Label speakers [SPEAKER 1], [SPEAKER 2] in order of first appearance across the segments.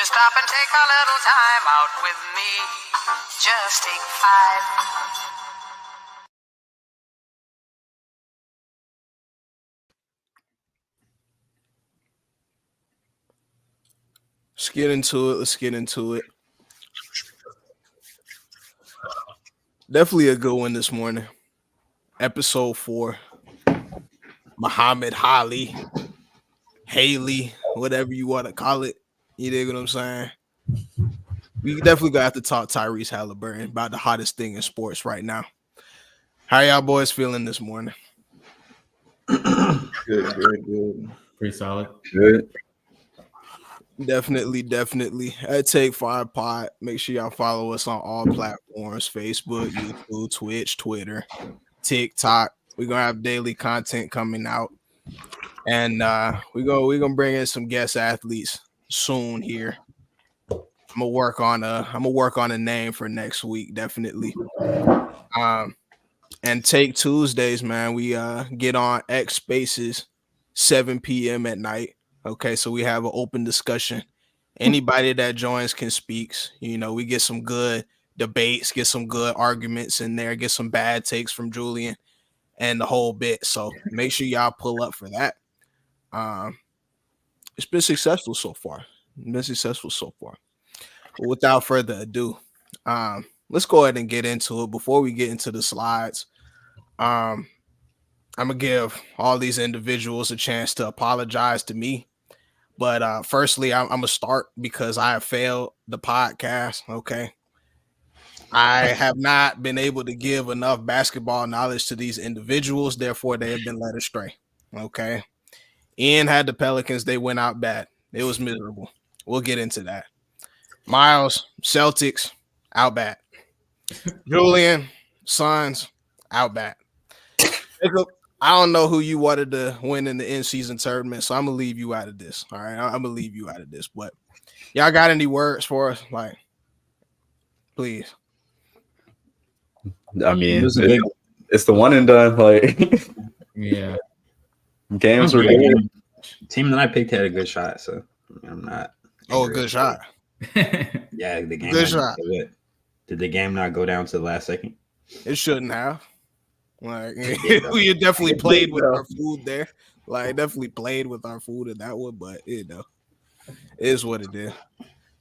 [SPEAKER 1] stop and take a little time out with me. Just take 5.
[SPEAKER 2] Let's get into it. Definitely a good one this morning. Episode 4. Muhammad Hali, Haley, whatever you want to call it. You dig what I'm saying? We definitely gonna have to talk Tyrese Halliburton about the hottest thing in sports right now. How y'all boys feeling this morning?
[SPEAKER 3] Good.
[SPEAKER 4] Pretty solid.
[SPEAKER 3] Good.
[SPEAKER 2] Definitely. At Take 5 Pod. Make sure y'all follow us on all platforms: Facebook, YouTube, Twitch, Twitter, TikTok. We're gonna have daily content coming out. And we're gonna bring in some guest athletes soon here. I'm gonna work on a name for next week, definitely. And Take Tuesdays, man. We get on X Spaces 7 p.m. at night. Okay, so we have an open discussion. Anybody that joins can speak. You know, we get some good debates, get some good arguments in there, get some bad takes from Julian and the whole bit. So make sure y'all pull up for that. It's been successful so far. But without further ado, let's go ahead and get into it. Before we get into the slides, I'm gonna give all these individuals a chance to apologize to me. But firstly, I'm gonna start because I have failed the podcast. Okay. I have not been able to give enough basketball knowledge to these individuals, therefore they have been led astray. Okay. Ian had the Pelicans, they went out bad. It was miserable. We'll get into that. Miles, Celtics, out bad. Julian, Suns, out bad. Jacob, I don't know who you wanted to win in the in-season tournament, so I'm gonna leave you out of this. All right, I'm gonna leave you out of this. But y'all got any words for us? Like, please.
[SPEAKER 3] I mean, it's the one and done. Like,
[SPEAKER 4] yeah,
[SPEAKER 3] games were good.
[SPEAKER 5] Team that I picked had a good shot, so I'm not.
[SPEAKER 2] Oh, a good shot.
[SPEAKER 5] Yeah, the game.
[SPEAKER 2] Good shot.
[SPEAKER 5] Did the game not go down to the last second?
[SPEAKER 2] It shouldn't have. Like, we definitely played with our food there. Like, definitely played with our food in that one, but you know, it is what it is.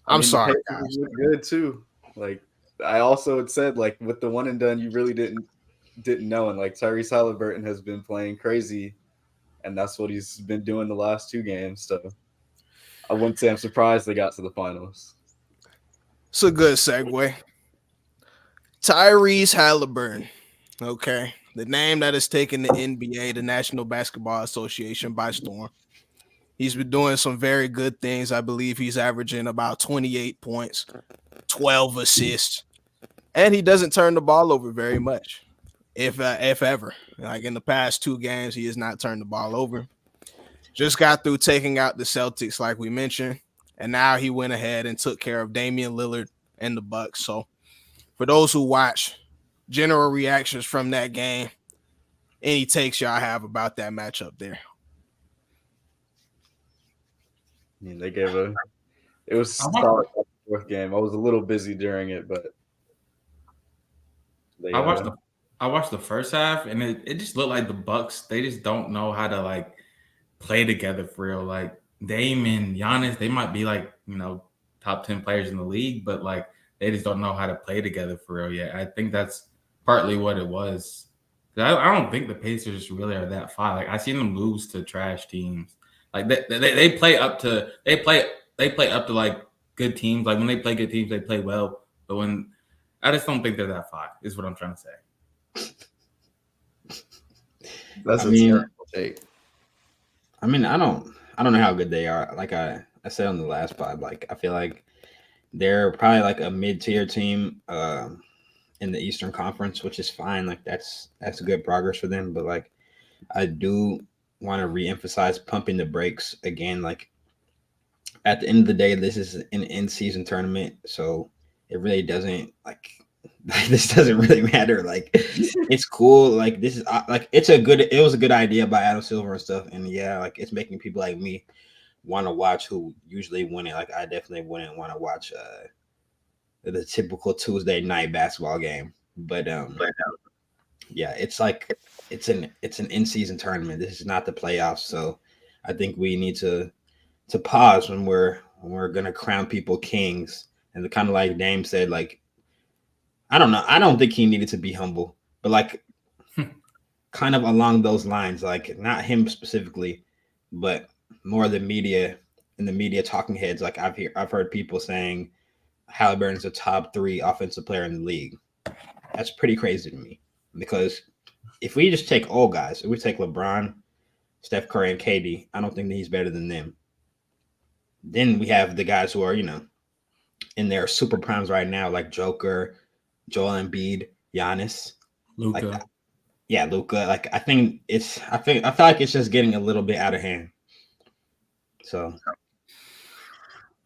[SPEAKER 2] I'm sorry, guys.
[SPEAKER 3] Good too. Like, I also had said, like, with the one and done, you really didn't know, and like Tyrese Halliburton has been playing crazy, and that's what he's been doing the last 2 games. So I wouldn't say I'm surprised they got to the finals.
[SPEAKER 2] It's a good segue. Tyrese Halliburton. Okay. The name that has taken the NBA, the National Basketball Association, by storm. He's been doing some very good things. I believe he's averaging about 28 points, 12 assists, and he doesn't turn the ball over very much, if ever. Like in the past 2 games, he has not turned the ball over. Just got through taking out the Celtics, like we mentioned, and now he went ahead and took care of Damian Lillard and the Bucks. So for those who watch, general reactions from that game, any takes y'all have about that matchup there?
[SPEAKER 3] I mean, it was solid 4th game. I was a little busy during it, but
[SPEAKER 4] I watched the first half, and it just looked like the Bucks, they just don't know how to like play together for real. Like Dame and Giannis, they might be like, you know, top 10 players in the league, but like they just don't know how to play together for real yet. I think that's partly what it was. I don't think the Pacers really are that far. Like I seen them lose to trash teams. Like they play up to like good teams. Like when they play good teams, they play well. But when I just don't think they're that far, is what I'm trying to say.
[SPEAKER 3] That's a terrible take.
[SPEAKER 5] I mean, I don't know how good they are. Like I said on the last pod, like I feel like they're probably like a mid-tier team in the Eastern Conference, which is fine. Like that's good progress for them. But like I do want to reemphasize pumping the brakes again. Like at the end of the day, this is an in-season tournament, so it really doesn't like this doesn't really matter. Like it's cool. Like this is like it was a good idea by Adam Silver and stuff. And yeah, like it's making people like me want to watch who usually win it. Like I definitely wouldn't want to watch the typical Tuesday night basketball game. But yeah, it's like it's an in-season tournament. This is not the playoffs, so I think we need to pause when we're gonna crown people kings. And kind of like Dame said, like I don't know, I don't think he needed to be humble, but like kind of along those lines, like not him specifically, but more the media and the media talking heads. Like I've heard people saying Halliburton's a top 3 offensive player in the league. That's pretty crazy to me, because if we just take old guys, if we take LeBron, Steph Curry, and KD, I don't think that he's better than them. Then we have the guys who are, in their super primes right now, like Joker, Joel Embiid, Giannis,
[SPEAKER 4] Luka.
[SPEAKER 5] Like, yeah, Luka. Like I feel like it's just getting a little bit out of hand. So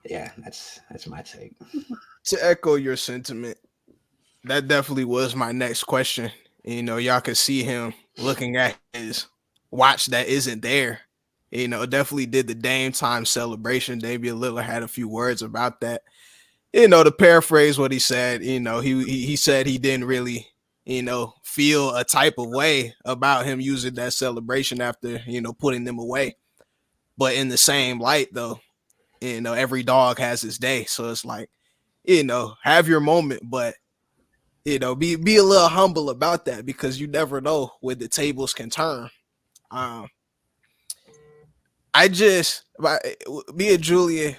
[SPEAKER 5] yeah, that's my take.
[SPEAKER 2] To echo your sentiment, that definitely was my next question. Y'all could see him looking at his watch that isn't there. Definitely did the Dame time celebration. Damian Lillard had a few words about that. To paraphrase what he said, he said he didn't really, feel a type of way about him using that celebration after, putting them away. But in the same light, though, every dog has his day. So it's like, have your moment, but be a little humble about that, because you never know when the tables can turn. Me and Julian,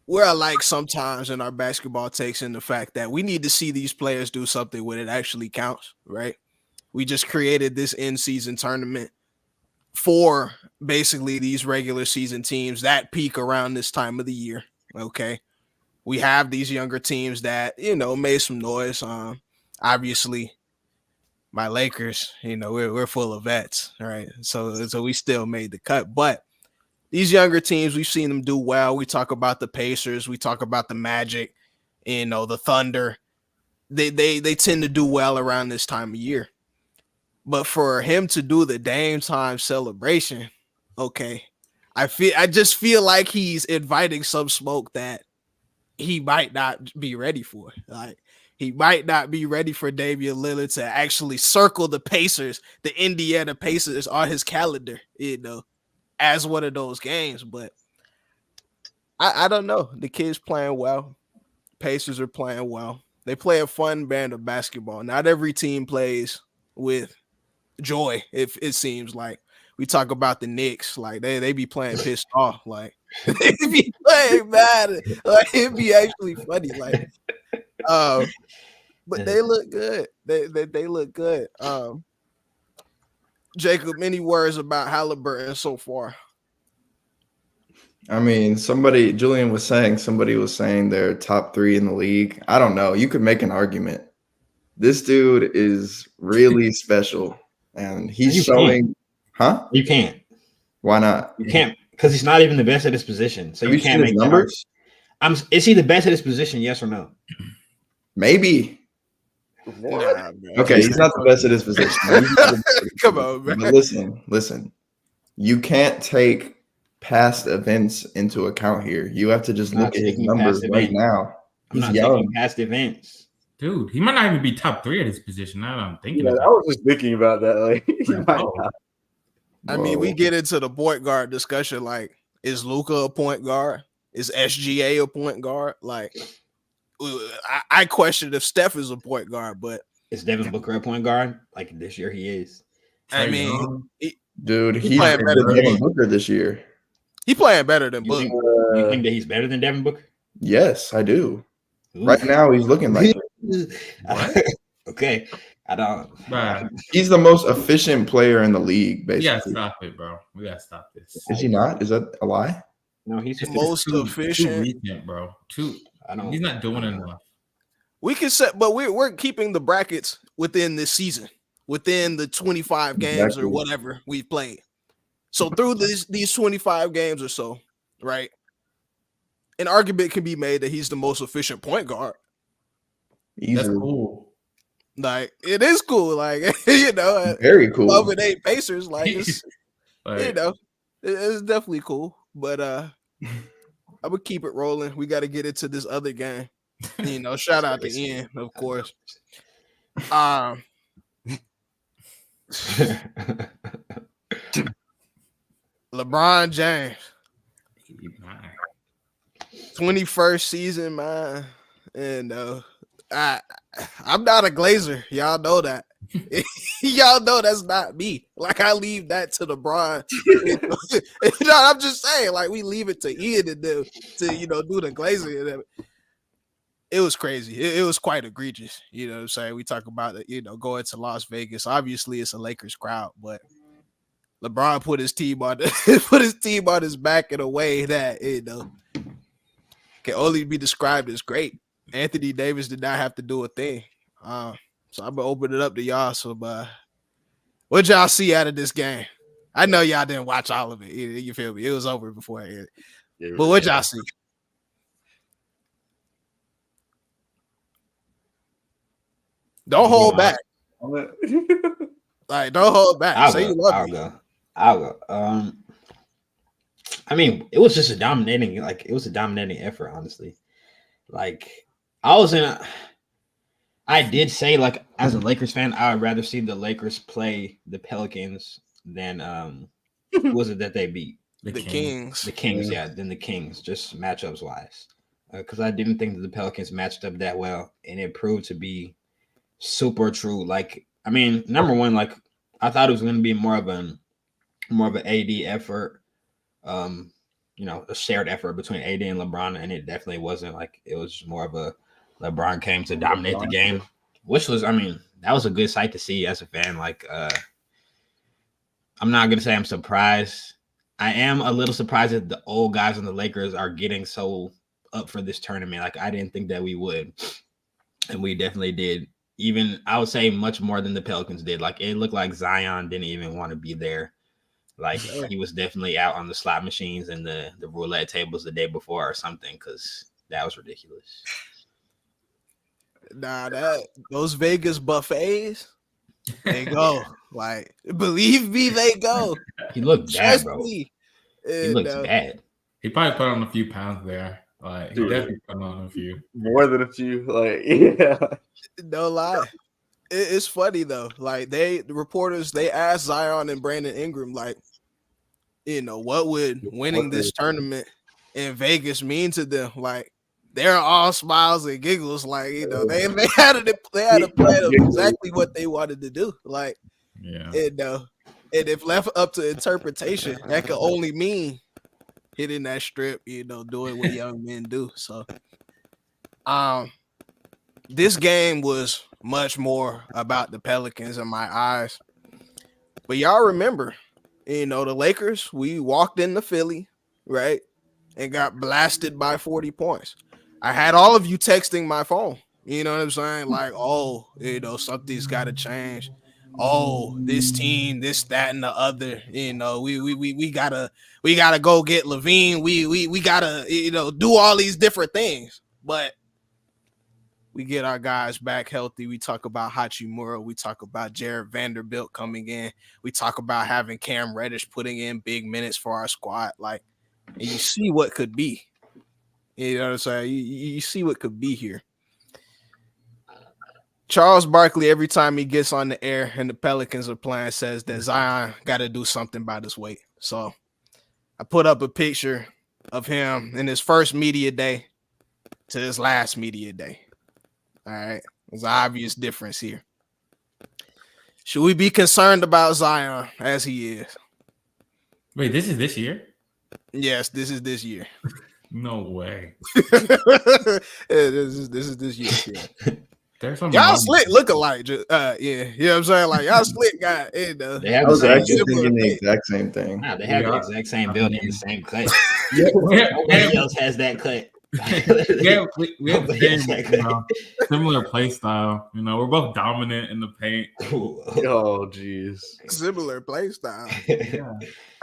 [SPEAKER 2] we're alike sometimes in our basketball takes, in the fact that we need to see these players do something when it actually counts, right? We just created this in-season tournament for basically these regular season teams that peak around this time of the year. Okay. We have these younger teams that, made some noise. Obviously my Lakers, we're full of vets, right? So we still made the cut, but these younger teams, we've seen them do well. We talk about the Pacers, we talk about the Magic, the Thunder. They tend to do well around this time of year. But for him to do the Dame time celebration, okay, I just feel like he's inviting some smoke that he might not be ready for. Like, he might not be ready for Damian Lillard to actually circle the Pacers, the Indiana Pacers, on his calendar, as one of those games. But I don't know. The kid's playing well. Pacers are playing well. They play a fun brand of basketball. Not every team plays with joy, if it seems like. We talk about the Knicks, like they be playing pissed off, like they be playing bad, like it'd be actually funny, like but they look good. They look good. Jacob, any words about Halliburton so far?
[SPEAKER 3] I mean, Julian was saying, somebody was saying they're top 3 in the league. I don't know. You could make an argument. This dude is really special, and he's showing. Huh?
[SPEAKER 5] You can't.
[SPEAKER 3] Why not?
[SPEAKER 5] You can't, because he's not even the best at his position. So
[SPEAKER 3] Have
[SPEAKER 5] you can't make
[SPEAKER 3] numbers.
[SPEAKER 5] Is he the best at his position? Yes or no?
[SPEAKER 3] Maybe.
[SPEAKER 2] Nah,
[SPEAKER 3] okay, he's not the best at his position.
[SPEAKER 2] Come on, man.
[SPEAKER 3] But listen. You can't take past events into account here. You have to just look at his numbers right now.
[SPEAKER 5] He's young. Past events.
[SPEAKER 4] Dude, he might not even be top 3 at his position. Now that I'm thinking
[SPEAKER 3] I was just thinking about that. Like, he might not.
[SPEAKER 2] I mean, we get into the point guard discussion. Like, is Luka a point guard? Is SGA a point guard? Like, I question if Steph is a point guard, but
[SPEAKER 5] is Devin Booker a point guard? Like this year, he is.
[SPEAKER 2] I mean,
[SPEAKER 3] he's playing
[SPEAKER 2] better than
[SPEAKER 3] Devin Booker this year.
[SPEAKER 2] He playing better than Booker.
[SPEAKER 5] You think that he's better than Devin Booker?
[SPEAKER 3] Yes, I do. Ooh. Right now, he's looking like
[SPEAKER 5] okay. I don't.
[SPEAKER 4] Right.
[SPEAKER 3] He's the most efficient player in the league, basically.
[SPEAKER 4] We gotta stop it, bro. We gotta stop this.
[SPEAKER 3] Is he not? Is that a lie?
[SPEAKER 5] No, he's
[SPEAKER 2] the most efficient.
[SPEAKER 4] Too recent, bro. He's not doing enough.
[SPEAKER 2] We can set, but we're keeping the brackets within this season, within the 25 games or whatever we've played. So through these 25 games or so, right? An argument can be made that he's the most efficient point guard.
[SPEAKER 3] That's
[SPEAKER 4] cool.
[SPEAKER 2] Like, it is cool. Like,
[SPEAKER 3] very cool.
[SPEAKER 2] Love it ain't Pacers. Like, it's, it's definitely cool. But I'm gonna keep it rolling. We got to get into this other game. Shout out to Ian, of course. LeBron James, 21st season, man, and I'm not a Glazer. Y'all know that. Y'all know that's not me. Like I leave that to LeBron. I'm just saying, like we leave it to Ian and them to do the Glazer. It was crazy. It was quite egregious. You know what I'm saying? We talk about going to Las Vegas. Obviously, it's a Lakers crowd, but LeBron put his team on his back in a way that can only be described as great. Anthony Davis did not have to do a thing. So I'm gonna open it up to y'all. So, what y'all see out of this game? I know y'all didn't watch all of it. You feel me? It was over before it. But what y'all see? Don't hold back. Like, don't hold back.
[SPEAKER 5] I'll go. I mean, it was just a dominating effort, honestly. Like, I did say, like, as a Lakers fan, I would rather see the Lakers play the Pelicans than who was it that they beat?
[SPEAKER 2] The Kings.
[SPEAKER 5] The Kings, yeah, than the Kings, just matchups wise. Because I didn't think that the Pelicans matched up that well, and it proved to be super true. Like, I mean, number one, like, I thought it was going to be more of an AD effort, a shared effort between AD and LeBron, and it definitely wasn't. Like, it was more of a LeBron came to dominate the game, which was, I mean, that was a good sight to see as a fan. Like, I'm not going to say I'm surprised. I am a little surprised that the old guys on the Lakers are getting so up for this tournament. Like, I didn't think that we would, and we definitely did. Even, I would say, much more than the Pelicans did. Like, it looked like Zion didn't even want to be there. Like, he was definitely out on the slot machines and the roulette tables the day before or something, because that was ridiculous.
[SPEAKER 2] Nah, those Vegas buffets, they go. Like, believe me, they go.
[SPEAKER 5] He looked bad, bro.
[SPEAKER 2] Me.
[SPEAKER 5] He looks bad.
[SPEAKER 4] He probably put on a few pounds there. Like, he definitely put on a few.
[SPEAKER 3] More than a few. Like, yeah.
[SPEAKER 2] No lie. It's funny though. Like, the reporters, they asked Zion and Brandon Ingram, like, what would winning this tournament in Vegas mean to them? Like, they're all smiles and giggles. Like, they had a plan of exactly what they wanted to do. Like,
[SPEAKER 4] yeah.
[SPEAKER 2] And if left up to interpretation, that could only mean hitting that strip, doing what young men do. So, this game was much more about the Pelicans in my eyes. But y'all remember, the Lakers, we walked into Philly, right, and got blasted by 40 points. I had all of you texting my phone. You know what I'm saying? Like, oh, something's got to change. Oh, this team, this, that, and the other. We gotta go get Levine. We gotta do all these different things. But we get our guys back healthy. We talk about Hachimura. We talk about Jared Vanderbilt coming in. We talk about having Cam Reddish putting in big minutes for our squad. Like, and you see what could be. You know what I'm saying? You see what could be here. Charles Barkley, every time he gets on the air and the Pelicans are playing, says that Zion got to do something by this weight. So I put up a picture of him in his first media day to his last media day. All right. There's an obvious difference here. Should we be concerned about Zion as he is?
[SPEAKER 4] Wait, this is this year?
[SPEAKER 2] Yes, this is this year.
[SPEAKER 4] No way.
[SPEAKER 2] This is this year. Yeah.
[SPEAKER 4] There's some
[SPEAKER 2] y'all slick look alike. Yeah, you know what I'm saying? Like, y'all slick guy.
[SPEAKER 5] They have
[SPEAKER 3] I was actually thinking the exact same thing.
[SPEAKER 5] Nah, they have the exact same building and the same cut.
[SPEAKER 4] Yeah,
[SPEAKER 5] Nobody else has that cut.
[SPEAKER 4] we have similar play style. We're both dominant in the paint.
[SPEAKER 3] Oh, jeez.
[SPEAKER 2] Similar play style.
[SPEAKER 4] Yeah.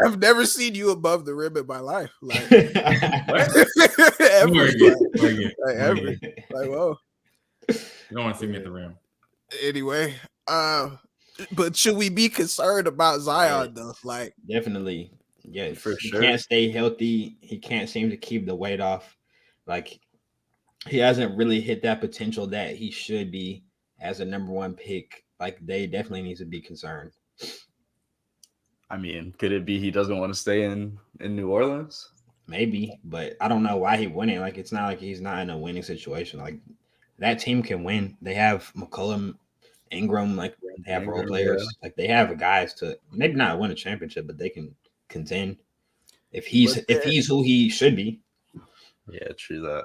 [SPEAKER 2] I've never seen you above the rim in my life. Like, ever. Like, whoa.
[SPEAKER 4] You don't want to see me at the rim.
[SPEAKER 2] Anyway, but should we be concerned about Zion though? Like,
[SPEAKER 5] definitely. Yes,
[SPEAKER 3] For
[SPEAKER 5] he
[SPEAKER 3] sure.
[SPEAKER 5] can't stay healthy. He can't seem to keep the weight off. Like he hasn't really hit that potential that he should be as a number one pick. Like they definitely need to be concerned.
[SPEAKER 3] I mean, could it be he doesn't want to stay in New Orleans?
[SPEAKER 5] Maybe, but I don't know why he wouldn't. Like it's not like he's not in a winning situation. Like that team can win. They have McCollum, Ingram, like they have role
[SPEAKER 3] Ingram,
[SPEAKER 5] players.
[SPEAKER 3] yeah.
[SPEAKER 5] Like they have guys to maybe not win a championship, but they can contend if he's who he should be.
[SPEAKER 3] Yeah, true that.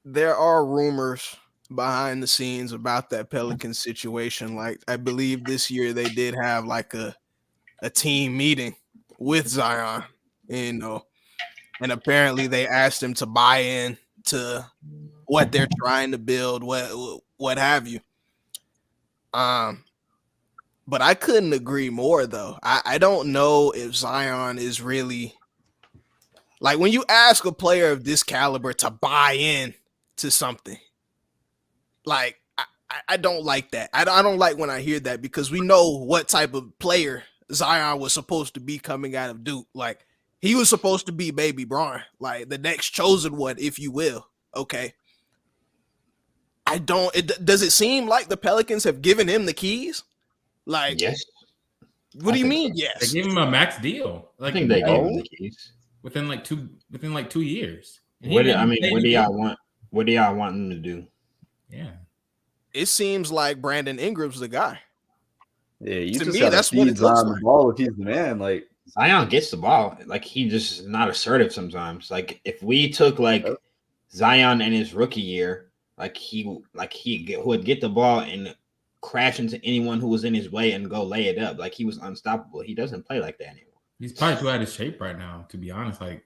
[SPEAKER 2] There are rumors behind the scenes about that Pelicans situation. Like I believe this year they did have like a team meeting with Zion, you know, and apparently they asked him to buy in to what they're trying to build, what have you. But I couldn't agree more though. I don't know if Zion is really like when you ask a player of this caliber to buy in to something, like I don't like that. I don't like when I hear that because we know what type of player Zion was supposed to be coming out of Duke. Like he was supposed to be Baby Bron, like the next chosen one, if you will. Okay. Does it seem like the Pelicans have given him the keys? Like,
[SPEAKER 5] yes.
[SPEAKER 2] What do you mean?
[SPEAKER 5] So.
[SPEAKER 2] Yes.
[SPEAKER 4] They gave him a max deal. Like,
[SPEAKER 5] I think they gave him the keys
[SPEAKER 4] within 2 years.
[SPEAKER 5] What do y'all want? What do y'all want him to do?
[SPEAKER 4] Yeah.
[SPEAKER 2] It seems like Brandon Ingram's the guy.
[SPEAKER 3] Yeah, you
[SPEAKER 2] To
[SPEAKER 3] just
[SPEAKER 2] me,
[SPEAKER 3] gotta
[SPEAKER 2] that's what it
[SPEAKER 3] feed
[SPEAKER 2] looks
[SPEAKER 3] Zion
[SPEAKER 2] like.
[SPEAKER 3] the ball if he's the man. Like
[SPEAKER 5] Zion gets the ball. Like he just is not assertive sometimes. Like if we took like Zion in his rookie year, he would get the ball and crash into anyone who was in his way and go lay it up. Like he was unstoppable. He doesn't play like that anymore.
[SPEAKER 4] He's probably too out of shape right now, to be honest. Like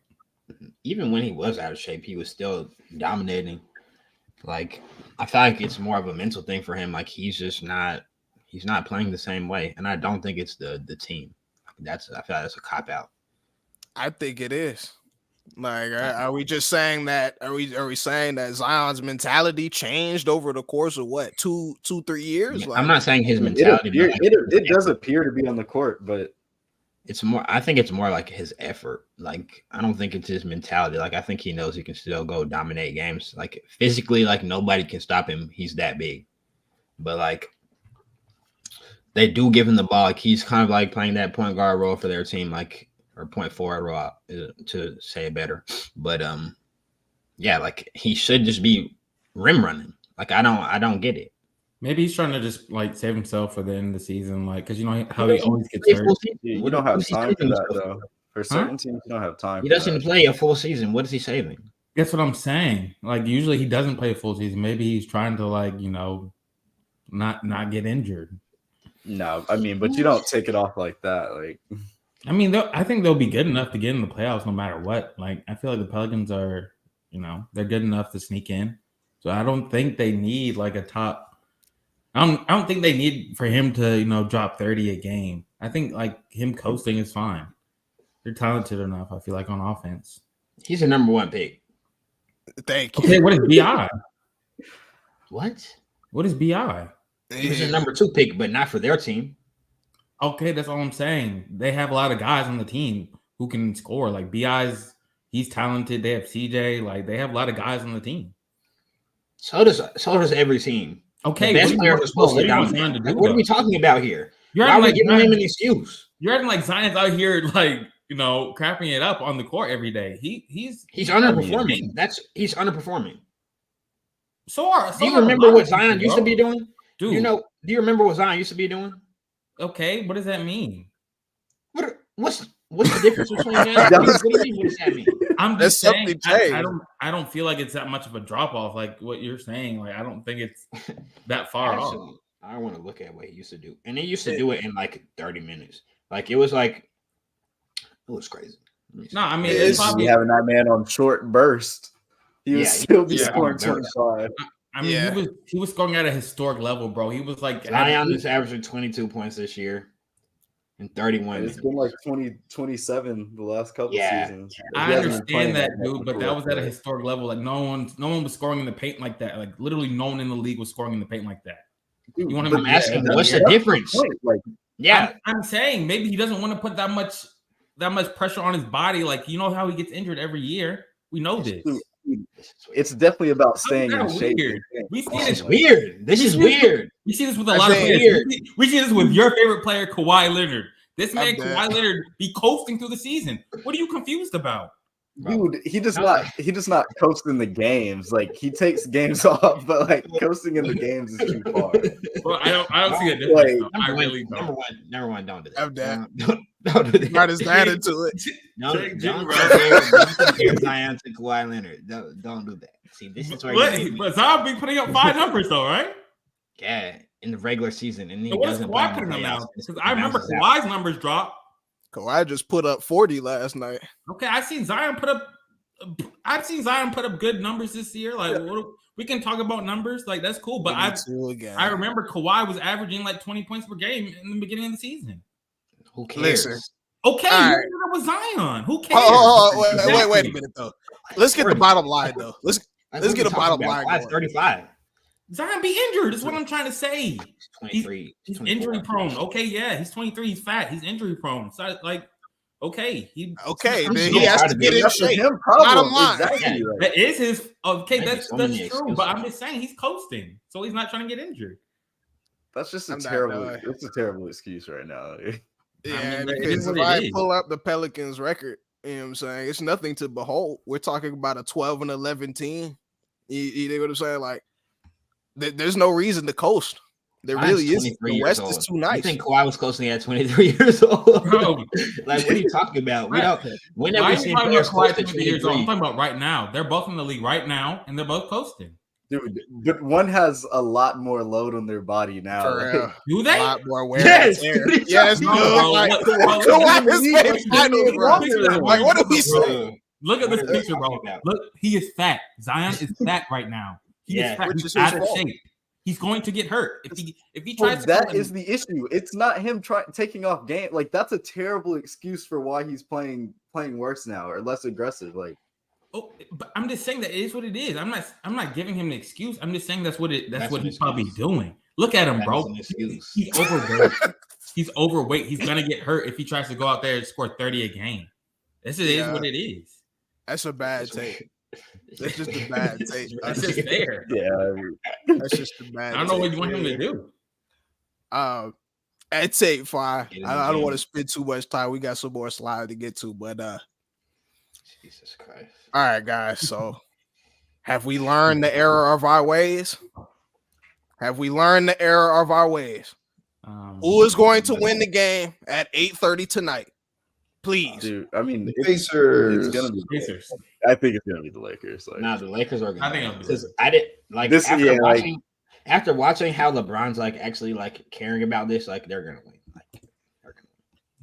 [SPEAKER 5] even when he was out of shape, he was still dominating. Like I feel like it's more of a mental thing for him. Like he's not playing the same way. And I don't think it's the team. I feel like that's a cop out.
[SPEAKER 2] I think it is. Like, are we just saying that? Are we saying that Zion's mentality changed over the course of what 2-3 years?
[SPEAKER 5] I'm not saying his mentality.
[SPEAKER 3] It does appear to be on the court, but
[SPEAKER 5] it's more. I think it's more like his effort. Like I don't think it's his mentality. Like I think he knows he can still go dominate games. Like physically, like nobody can stop him. He's that big. But like they do give him the ball. Like he's kind of like playing that point guard role for their team. Like. Or point forward role to say it better, but yeah, like he should just be rim running. Like I don't get it.
[SPEAKER 4] Maybe he's trying to just like save himself for the end of the season, like because you know how he always gets hurt.
[SPEAKER 3] You don't have time for that though. For certain teams, you don't have time.
[SPEAKER 5] He doesn't play a full season. What is he saving?
[SPEAKER 4] That's what I'm saying. Like usually he doesn't play a full season. Maybe he's trying to like not get injured.
[SPEAKER 3] No, I mean, but you don't take it off like that. Like.
[SPEAKER 4] I mean, I think they'll be good enough to get in the playoffs no matter what. Like, I feel like the Pelicans are, they're good enough to sneak in. So I don't think they need like a top. I don't think they need for him to, drop 30 a game. I think like him coasting is fine. They're talented enough, I feel like, on offense.
[SPEAKER 5] He's a number one pick.
[SPEAKER 2] Thank you.
[SPEAKER 4] Okay, what is BI?
[SPEAKER 5] What
[SPEAKER 4] is BI?
[SPEAKER 5] He was a number 2 pick, but not for their team.
[SPEAKER 4] Okay, that's all I'm saying. They have a lot of guys on the team who can score. Like he's talented. They have CJ. Like they have a lot of guys on the team.
[SPEAKER 5] So does every team.
[SPEAKER 4] Okay,
[SPEAKER 5] the best players are supposed to dominate. Like, what are we talking about here? Why are we giving him an excuse?
[SPEAKER 4] You're acting like Zion's out here, like crapping it up on the court every day. He's
[SPEAKER 5] underperforming. He's underperforming.
[SPEAKER 4] So
[SPEAKER 5] do you remember what Zion used to be doing?
[SPEAKER 4] Dude,
[SPEAKER 5] do you remember what Zion used to be doing?
[SPEAKER 4] Okay, what does that mean?
[SPEAKER 5] What's the difference between that? What do you mean? What does that mean?
[SPEAKER 4] I'm just saying. I don't feel like it's that much of a drop off. Like what you're saying. Like I don't think it's that far off.
[SPEAKER 5] I want to look at what he used to do, and he used to do it in like 30 minutes. Like it was crazy.
[SPEAKER 4] No, I mean
[SPEAKER 3] it's probably having that man on short burst. He would still be scoring 25.
[SPEAKER 4] I mean, he was scoring at a historic level, bro. He was like
[SPEAKER 5] Zion is averaging 22 points this year in 31.
[SPEAKER 3] It's been like 27 the last couple seasons.
[SPEAKER 4] I understand that, dude, but that was at a historic level. Like no one was scoring in the paint like that. Like literally, no one in the league was scoring in the paint like that.
[SPEAKER 3] Dude,
[SPEAKER 4] you want him
[SPEAKER 5] to ask him what's the difference?
[SPEAKER 4] I'm saying maybe he doesn't want to put that much that much pressure on his body. Like, you know how he gets injured every year. We know this.
[SPEAKER 3] It's definitely about staying
[SPEAKER 4] How's
[SPEAKER 3] in
[SPEAKER 4] that
[SPEAKER 3] shape.
[SPEAKER 4] weird? We see
[SPEAKER 5] This
[SPEAKER 4] this
[SPEAKER 5] is weird. This is weird.
[SPEAKER 4] We see this with a
[SPEAKER 2] I'm
[SPEAKER 4] lot of
[SPEAKER 2] saying
[SPEAKER 4] players. We see this with your favorite player, Kawhi Leonard. This man,
[SPEAKER 2] I'm dead.
[SPEAKER 4] Kawhi Leonard, be coasting through the season. What are you confused about?
[SPEAKER 3] Dude, he does not coast in the games. Like, he takes games off, but like coasting in the games is too far.
[SPEAKER 4] Well, I don't see a difference. Though. I really don't.
[SPEAKER 5] Number one, don't do that.
[SPEAKER 2] I'm dead.
[SPEAKER 5] Don't do that.
[SPEAKER 2] Not his dad into it.
[SPEAKER 5] Don't compare Zion to Kawhi Leonard. Don't do that. See, this is where
[SPEAKER 4] But Zion be putting up 5 numbers though, right?
[SPEAKER 5] Yeah, in the regular season, and he
[SPEAKER 4] What is
[SPEAKER 5] doesn't
[SPEAKER 4] Kawhi putting them out? Because I remember Kawhi's numbers dropped.
[SPEAKER 2] Kawhi just put up 40 last night.
[SPEAKER 4] Okay, I've seen Zion put up good numbers this year. Like, we can talk about numbers, like that's cool. But I remember Kawhi was averaging like 20 points per game in the beginning of the season.
[SPEAKER 5] Who cares?
[SPEAKER 2] Listen.
[SPEAKER 4] Okay,
[SPEAKER 2] Right.
[SPEAKER 4] that was Zion. Who cares?
[SPEAKER 2] Wait a minute though. Let's get the bottom line though. Let's get a bottom line.
[SPEAKER 5] 35.
[SPEAKER 4] Zion be injured. That's what I'm trying to say.
[SPEAKER 5] 23.
[SPEAKER 4] He's injury prone. Okay, yeah, he's 23. He's fat. He's injury prone. So like, okay,
[SPEAKER 2] then he has to get in shape.
[SPEAKER 3] Bottom
[SPEAKER 2] line.
[SPEAKER 3] Exactly.
[SPEAKER 4] That is his. Okay, that's
[SPEAKER 5] so many
[SPEAKER 4] true.
[SPEAKER 5] excuses.
[SPEAKER 4] But I'm just saying he's coasting, so he's not trying to get injured.
[SPEAKER 3] That's just
[SPEAKER 2] I'm
[SPEAKER 3] a
[SPEAKER 2] not
[SPEAKER 3] terrible.
[SPEAKER 2] knowing.
[SPEAKER 3] It's a terrible excuse right now.
[SPEAKER 2] Yeah,
[SPEAKER 4] it
[SPEAKER 2] because
[SPEAKER 4] is what
[SPEAKER 2] if
[SPEAKER 4] it
[SPEAKER 2] I
[SPEAKER 4] is.
[SPEAKER 2] pull up the Pelicans record, you know what I'm saying? It's nothing to behold. We're talking about a 12-11 team. You know what I'm saying? Like, there's no reason to coast. There really is. The West is too nice.
[SPEAKER 5] You think Kawhi was coasting at 23 years old?
[SPEAKER 4] Bro.
[SPEAKER 5] Like, what are you talking about? We don't. When
[SPEAKER 4] Why
[SPEAKER 5] have
[SPEAKER 4] are
[SPEAKER 5] we
[SPEAKER 4] you
[SPEAKER 5] seen
[SPEAKER 4] talking
[SPEAKER 5] players
[SPEAKER 4] about Kawhi
[SPEAKER 5] coast at
[SPEAKER 4] 20 years old? I'm
[SPEAKER 5] 23?
[SPEAKER 4] talking about right now. They're both in the league right now, and they're both coasting.
[SPEAKER 3] Dude, but one has a lot more load on their body now.
[SPEAKER 2] For real.
[SPEAKER 4] Do
[SPEAKER 2] A
[SPEAKER 4] they?
[SPEAKER 2] lot more wear
[SPEAKER 5] Yes.
[SPEAKER 2] and tear. Yes,
[SPEAKER 4] No,
[SPEAKER 2] dude.
[SPEAKER 4] bro.
[SPEAKER 2] Like,
[SPEAKER 4] What-
[SPEAKER 2] Kawhi is playing finals, bro.
[SPEAKER 3] Look
[SPEAKER 2] Like, what are we saying?
[SPEAKER 4] Look at this
[SPEAKER 5] What are we
[SPEAKER 4] picture, bro.
[SPEAKER 5] talking about?
[SPEAKER 4] Look, he is fat. Zion is fat right now. He
[SPEAKER 5] Yeah.
[SPEAKER 4] is fat.
[SPEAKER 2] Which
[SPEAKER 4] He's
[SPEAKER 2] is
[SPEAKER 4] out
[SPEAKER 2] his
[SPEAKER 4] of
[SPEAKER 2] fault.
[SPEAKER 4] shape. He's going to get hurt if he
[SPEAKER 3] Well,
[SPEAKER 4] tries to.
[SPEAKER 3] that is the issue. It's not him taking off game. Like, that's a terrible excuse for why he's playing worse now or less aggressive. Like,
[SPEAKER 4] Oh, but I'm just saying that it is what it is. I'm not giving him an excuse. I'm just saying that's what
[SPEAKER 5] That's
[SPEAKER 4] what
[SPEAKER 5] an
[SPEAKER 4] he's probably
[SPEAKER 5] excuse.
[SPEAKER 4] doing. Look at him,
[SPEAKER 5] That
[SPEAKER 4] bro.
[SPEAKER 5] is an excuse.
[SPEAKER 4] He's overweight. He's overweight. He's gonna get hurt if he tries to go out there and score 30 a game. This is what it is.
[SPEAKER 2] That's a bad take. That's just a bad take.
[SPEAKER 4] That's just there.
[SPEAKER 2] That's just a bad
[SPEAKER 4] I don't know what
[SPEAKER 2] take.
[SPEAKER 4] you want him to do.
[SPEAKER 2] I'd say 5.
[SPEAKER 5] Get in the
[SPEAKER 2] I don't
[SPEAKER 5] gym.
[SPEAKER 2] want to spend too much time. We got some more slides to get to, but
[SPEAKER 5] Jesus Christ.
[SPEAKER 2] all right, guys. So, have we learned the error of our ways? Have we learned the error of our ways? Who is going to win the game at 8:30 tonight? Please.
[SPEAKER 3] dude, I mean,
[SPEAKER 6] Pacers.
[SPEAKER 3] it's gonna be.
[SPEAKER 4] Pacers.
[SPEAKER 3] I think it's gonna be the Lakers. Like,
[SPEAKER 5] Nah, the Lakers are gonna.
[SPEAKER 4] I think it'll be
[SPEAKER 5] because
[SPEAKER 4] the
[SPEAKER 5] I did like
[SPEAKER 3] This-
[SPEAKER 5] after
[SPEAKER 3] yeah, like-
[SPEAKER 5] watching after watching how LeBron's like actually like caring about this, like they're gonna win. Like, they're gonna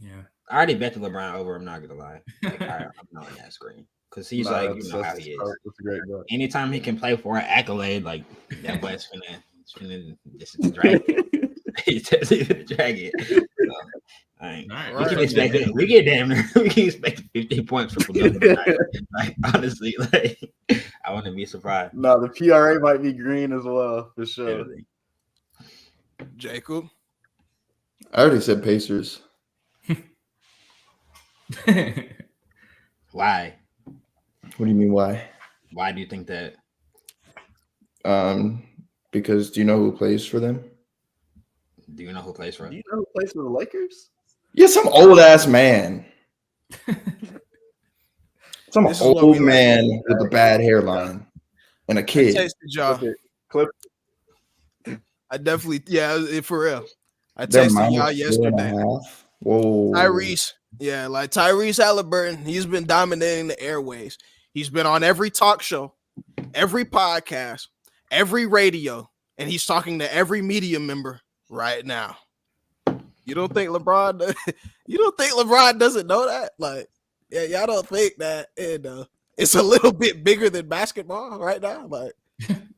[SPEAKER 5] win.
[SPEAKER 4] Yeah.
[SPEAKER 5] I already bet the LeBron over. I'm not gonna lie. Like, I'm not on that screen because he's like you know how he is.
[SPEAKER 3] That's a great bet.
[SPEAKER 5] Anytime he can play for an accolade, like that boy's finna this is the dragon. He's definitely gonna drag it. So, I mean,
[SPEAKER 4] All
[SPEAKER 5] we
[SPEAKER 4] right.
[SPEAKER 5] can expect it. We get damn near. We can expect 50 points from Lamelo tonight. Like honestly, like I wouldn't be surprised.
[SPEAKER 3] No, the PRA might be green as well for sure.
[SPEAKER 2] Jacob.
[SPEAKER 6] I already said Pacers.
[SPEAKER 5] Why?
[SPEAKER 6] What do you mean why?
[SPEAKER 5] Why do you think that?
[SPEAKER 6] Because do you know who plays for them?
[SPEAKER 5] Do you know who plays for
[SPEAKER 3] Do
[SPEAKER 5] him?
[SPEAKER 3] you know who plays for the Lakers?
[SPEAKER 6] Yeah, some old ass man. Some
[SPEAKER 2] This is what
[SPEAKER 6] old
[SPEAKER 2] we like.
[SPEAKER 6] man with a bad hairline and a
[SPEAKER 2] I
[SPEAKER 6] kid.
[SPEAKER 2] texted y'all.
[SPEAKER 3] Clip.
[SPEAKER 2] I definitely, for real. I
[SPEAKER 6] They're
[SPEAKER 2] texted y'all
[SPEAKER 6] minus 4.5.
[SPEAKER 2] yesterday.
[SPEAKER 6] Whoa.
[SPEAKER 2] Tyrese, like Tyrese Halliburton, he's been dominating the airways. He's been on every talk show, every podcast, every radio, and he's talking to every media member right now. You don't think LeBron? You don't think LeBron doesn't know that? Like, yeah, y'all don't think that it's a little bit bigger than basketball right now? Like,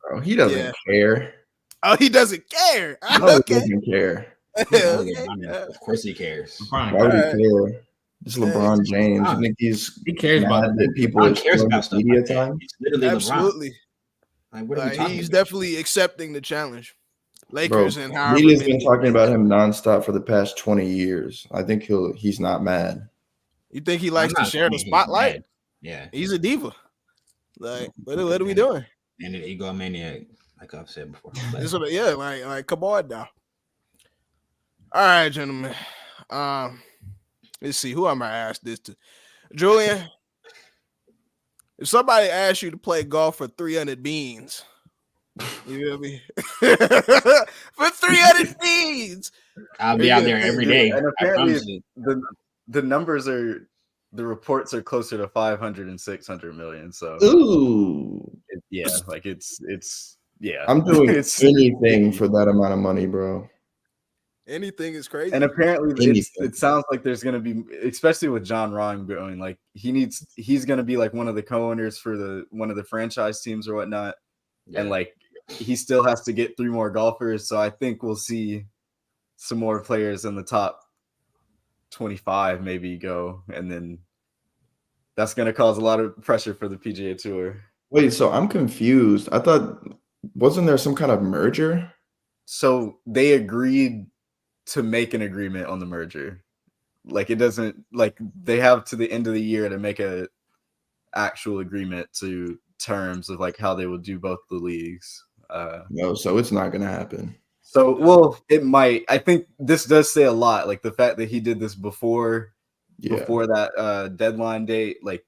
[SPEAKER 6] Bro, he doesn't care.
[SPEAKER 2] oh, he doesn't care.
[SPEAKER 6] No, he
[SPEAKER 2] Okay.
[SPEAKER 6] doesn't care.
[SPEAKER 5] Of course he cares.
[SPEAKER 6] Why
[SPEAKER 4] LeBron,
[SPEAKER 6] would
[SPEAKER 2] Alright.
[SPEAKER 6] he care? It's LeBron James. You think he's
[SPEAKER 4] he cares
[SPEAKER 6] mad
[SPEAKER 4] about
[SPEAKER 6] that people
[SPEAKER 5] LeBron
[SPEAKER 6] are
[SPEAKER 5] cares
[SPEAKER 6] stealing
[SPEAKER 5] about
[SPEAKER 6] his
[SPEAKER 5] stuff
[SPEAKER 6] media
[SPEAKER 5] like that.
[SPEAKER 6] time?
[SPEAKER 5] It's literally LeBron.
[SPEAKER 2] Absolutely.
[SPEAKER 5] Like, what are we talking
[SPEAKER 2] He's
[SPEAKER 5] about?
[SPEAKER 2] definitely accepting the challenge.
[SPEAKER 6] Bro,
[SPEAKER 2] Lakers and however
[SPEAKER 6] media's
[SPEAKER 2] many-
[SPEAKER 6] been talking about him nonstop for the past 20 years. I think he's not mad.
[SPEAKER 2] You think he likes to
[SPEAKER 5] not
[SPEAKER 2] share the
[SPEAKER 5] saying he's
[SPEAKER 2] spotlight?
[SPEAKER 5] bad. Yeah.
[SPEAKER 2] He's a diva. Like, what are we doing?
[SPEAKER 5] And an egomaniac, like I've said before.
[SPEAKER 2] Yeah, like come on now. All right, gentlemen. Let's see. Who am I ask this to? Julian, if somebody asks you to play golf for 300 beans, you feel me? For 300 beans,
[SPEAKER 5] I'll be out there every day.
[SPEAKER 3] And apparently, the numbers are, the reports are closer to 500 and 600 million. So,
[SPEAKER 6] Ooh,
[SPEAKER 3] it's yeah.
[SPEAKER 6] I'm doing anything for that amount of money, bro.
[SPEAKER 2] Anything is crazy.
[SPEAKER 3] And apparently, it sounds like there's going to be, especially with John Rahn going, like he's going to be like one of the co-owners for one of the franchise teams or whatnot, and like he still has to get 3 more golfers. So I think we'll see some more players in the top 25 maybe go, and then that's going to cause a lot of pressure for the PGA Tour.
[SPEAKER 6] Wait, so I'm confused. I thought, wasn't there some kind of merger?
[SPEAKER 3] So they agreed to make an agreement on the merger. Like, it doesn't, like, they have to the end of the year to make a actual agreement to terms of like how they will do both the leagues.
[SPEAKER 6] No, so it's not gonna happen.
[SPEAKER 3] So, well, it might. I think this does say a lot. Like the fact that he did this before that deadline date, like